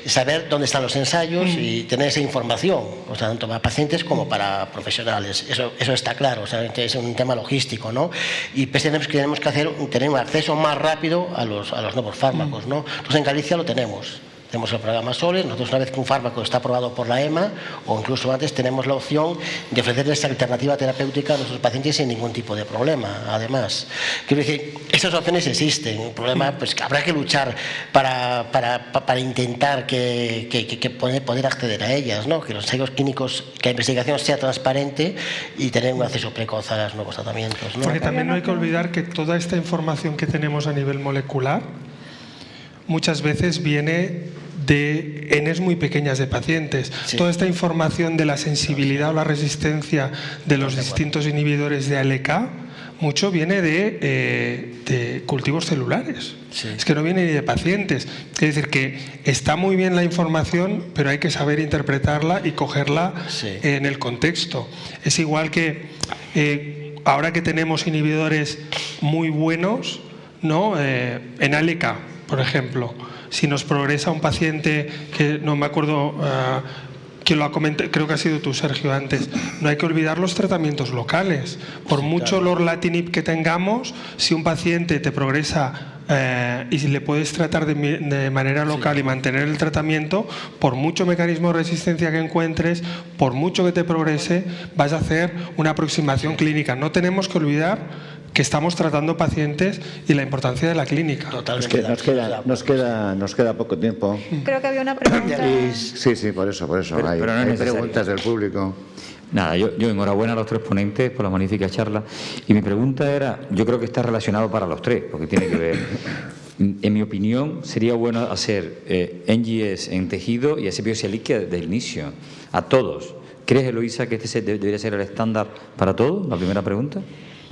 saber dónde están los ensayos y tener esa información, o sea, tanto para pacientes como para profesionales. Eso está claro, o sea, es un tema logístico, ¿no? Y tenemos que tener un acceso más rápido a los nuevos fármacos, ¿no? Entonces, en Galicia lo tenemos. Tenemos el programa SOLES. Nosotros, una vez que un fármaco está aprobado por la EMA, o incluso antes, tenemos la opción de ofrecerles esa alternativa terapéutica a nuestros pacientes sin ningún tipo de problema. Además, quiero decir, esas opciones existen. El problema, pues, que habrá que luchar para intentar poder acceder a ellas, ¿no? Que los ensayos clínicos, que la investigación sea transparente y tener un acceso precoz a los nuevos tratamientos, ¿no? Porque también no hay que olvidar que toda esta información que tenemos a nivel molecular muchas veces viene de Ns muy pequeñas de pacientes. Sí. Toda esta información de la sensibilidad o la resistencia de los distintos inhibidores de ALK, mucho viene de cultivos celulares. Sí. Es que no viene ni de pacientes. Es decir, que está muy bien la información, pero hay que saber interpretarla y cogerla en el contexto. Es igual que ahora que tenemos inhibidores muy buenos, ¿no? En ALK, por ejemplo, si nos progresa un paciente que no me acuerdo que lo ha comentado, creo que ha sido tú, Sergio, antes, no hay que olvidar los tratamientos locales. Por mucho lorlatinib que tengamos, si un paciente te progresa y si le puedes tratar de manera local y mantener el tratamiento, por mucho mecanismo de resistencia que encuentres, por mucho que te progrese, vas a hacer una aproximación clínica. No tenemos que olvidar que estamos tratando pacientes y la importancia de la clínica. Totalmente. Es que nos queda poco tiempo. Creo que había una pregunta. Sí, por eso. Pero hay preguntas del público. Nada, yo enhorabuena a los tres ponentes por la magnífica charla. Y mi pregunta era, yo creo que está relacionado para los tres, porque tiene que ver. En mi opinión, sería bueno hacer NGS en tejido y hacer biopsia líquida desde el inicio, a todos. ¿Crees, Eloisa, que este debería ser el estándar para todos? La primera pregunta.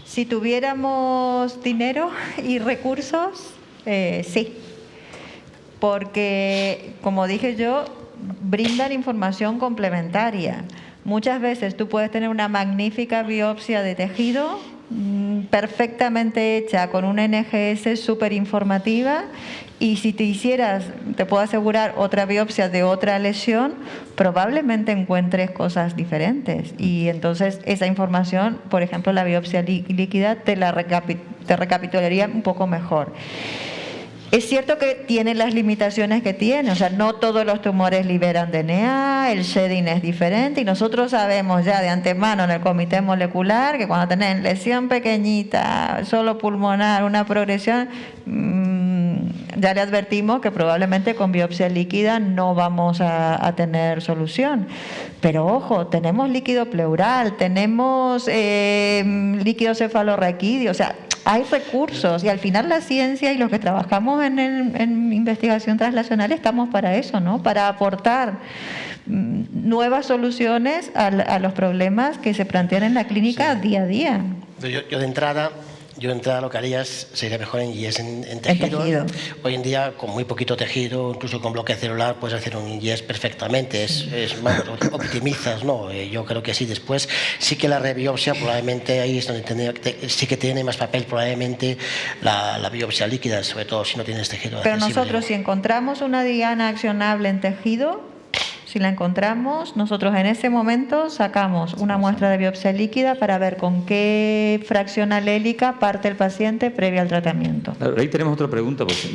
Si tuviéramos dinero y recursos, sí. Porque, como dije yo, brindan información complementaria. Muchas veces tú puedes tener una magnífica biopsia de tejido, perfectamente hecha, con una NGS súper informativa, y si te hicieras, te puedo asegurar, otra biopsia de otra lesión, probablemente encuentres cosas diferentes. Y entonces esa información, por ejemplo, la biopsia líquida, te recapitularía un poco mejor. Es cierto que tiene las limitaciones que tiene, o sea, no todos los tumores liberan DNA, el shedding es diferente, y nosotros sabemos ya de antemano en el comité molecular que cuando tenés lesión pequeñita, solo pulmonar, una progresión, ya le advertimos que probablemente con biopsia líquida no vamos a tener solución. Pero ojo, tenemos líquido pleural, tenemos líquido cefalorraquídeo, o sea, hay recursos y al final la ciencia y los que trabajamos en investigación translacional estamos para eso, ¿no? Para aportar nuevas soluciones a los problemas que se plantean en la clínica día a día. Yo de entrada lo que haría sería mejor en IES en tejido. Hoy en día, con muy poquito tejido, incluso con bloque celular, puedes hacer un IES perfectamente. Vamos, optimizas, ¿no? Yo creo que sí. Después, sí que la rebiopsia, probablemente ahí es donde sí que tiene más papel, probablemente la biopsia líquida, sobre todo si no tienes tejido Pero accesible. nosotros, si encontramos una diana accionable en tejido, si la encontramos, nosotros en ese momento sacamos una muestra de biopsia líquida para ver con qué fracción alélica parte el paciente previo al tratamiento. Ahí tenemos otra pregunta, porque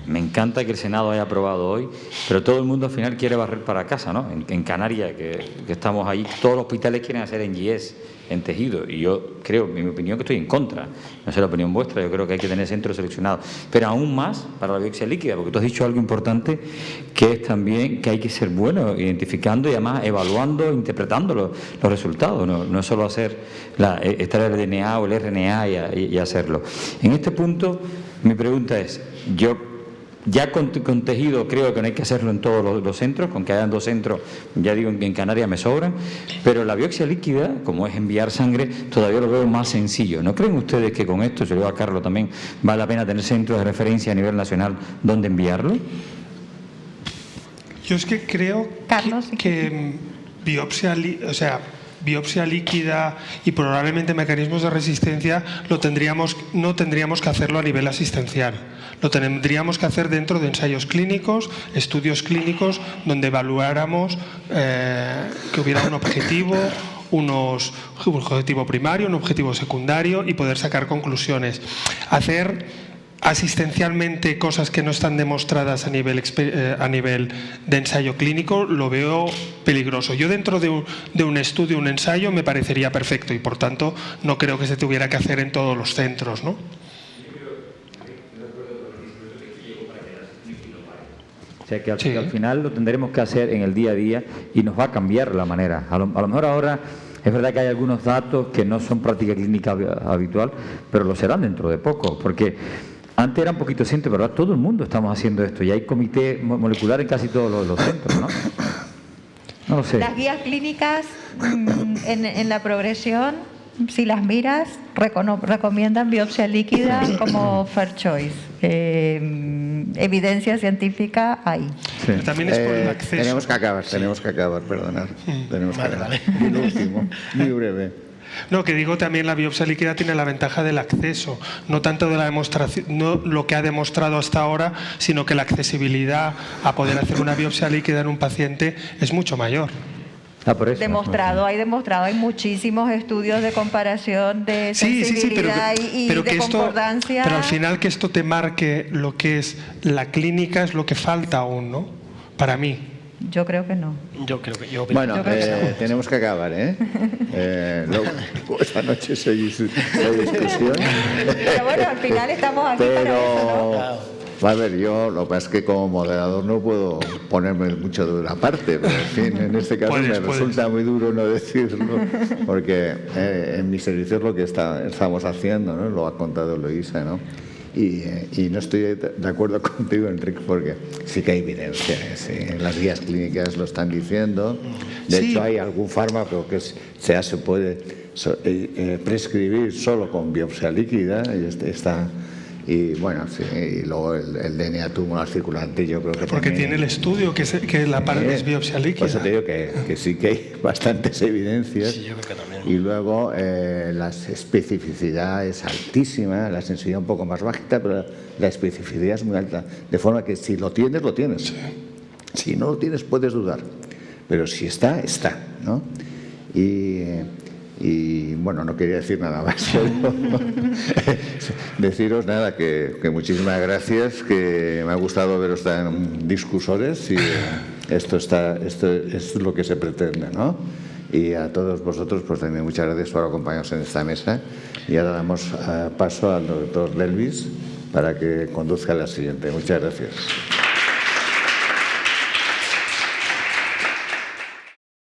me encanta que el Senado haya aprobado hoy, pero todo el mundo al final quiere barrer para casa, ¿no? En Canarias, que estamos ahí, todos los hospitales quieren hacer NGS en tejido, y yo creo, en mi opinión, que estoy en contra. No sé la opinión vuestra, yo creo que hay que tener centros seleccionados, pero aún más para la biopsia líquida, porque tú has dicho algo importante, que es también que hay que ser bueno identificando y además evaluando, interpretando los resultados, no es solo hacer extraer el DNA o el RNA y hacerlo. En este punto, mi pregunta es, ya con tejido creo que no hay que hacerlo en todos los centros, con que hayan 2 centros, ya digo, en Canarias me sobran, pero la biopsia líquida, como es enviar sangre, todavía lo veo más sencillo. ¿No creen ustedes que con esto, se lo digo a Carlos también, vale la pena tener centros de referencia a nivel nacional donde enviarlo? Yo es que creo Carlos, que biopsia líquida y probablemente mecanismos de resistencia no tendríamos que hacerlo a nivel asistencial. Lo tendríamos que hacer dentro de ensayos clínicos, estudios clínicos, donde evaluáramos que hubiera un objetivo primario, un objetivo secundario y poder sacar conclusiones. Hacer asistencialmente cosas que no están demostradas a nivel de ensayo clínico lo veo peligroso. Yo dentro de un estudio, un ensayo, me parecería perfecto y por tanto no creo que se tuviera que hacer en todos los centros, ¿no? O sea que al final lo tendremos que hacer en el día a día y nos va a cambiar la manera. A lo mejor ahora es verdad que hay algunos datos que no son práctica clínica habitual, pero lo serán dentro de poco, porque antes era un poquito ciente, pero ahora todo el mundo estamos haciendo esto y hay comité molecular en casi todos los centros, ¿no? No lo sé. Las guías clínicas en la progresión, si las miras, recomiendan biopsia líquida como first choice. Evidencia científica hay. Sí. También es por el acceso. Tenemos que acabar, perdonad. Tenemos que acabar. Y lo último, muy breve. No, que digo también la biopsia líquida tiene la ventaja del acceso, no tanto de la demostración, no lo que ha demostrado hasta ahora, sino que la accesibilidad a poder hacer una biopsia líquida en un paciente es mucho mayor. Por eso. Hay muchísimos estudios de comparación de sensibilidad y de concordancia. Pero al final que esto te marque lo que es la clínica es lo que falta aún, ¿no? Para mí. Yo creo que no. Bueno, tenemos que acabar, ¿eh? Luego, esta noche seguís la discusión. Pero bueno, al final estamos aquí para eso, ¿no? A ver, yo lo que pasa es que como moderador no puedo ponerme mucho de una parte, pero en fin, en este caso me resulta muy duro no decirlo, porque en mi servicio es lo que estamos haciendo, ¿no? Lo ha contado Luisa, ¿no? Y no estoy de acuerdo contigo, Enrique, porque sí que hay evidencia, ¿sí? Las guías clínicas lo están diciendo. De hecho, hay algún fármaco que se puede prescribir solo con biopsia líquida, y bueno, sí, y luego el DNA tumoral circulante, yo creo que porque también, tiene el estudio que la parte es biopsia líquida. Por eso te digo que sí que hay bastantes evidencias. Sí, yo creo que también. Y luego la especificidad es altísima, la sensibilidad un poco más bajita, pero la especificidad es muy alta. De forma que si lo tienes, lo tienes. Sí. Si no lo tienes, puedes dudar. Pero si está, está, ¿no? Y bueno, no quería decir nada más, pero deciros nada, que muchísimas gracias, que me ha gustado veros tan discusores y esto es lo que se pretende, ¿no? Y a todos vosotros, pues también muchas gracias por acompañarnos en esta mesa. Y ahora damos paso al doctor Delvis, para que conduzca a la siguiente. Muchas gracias.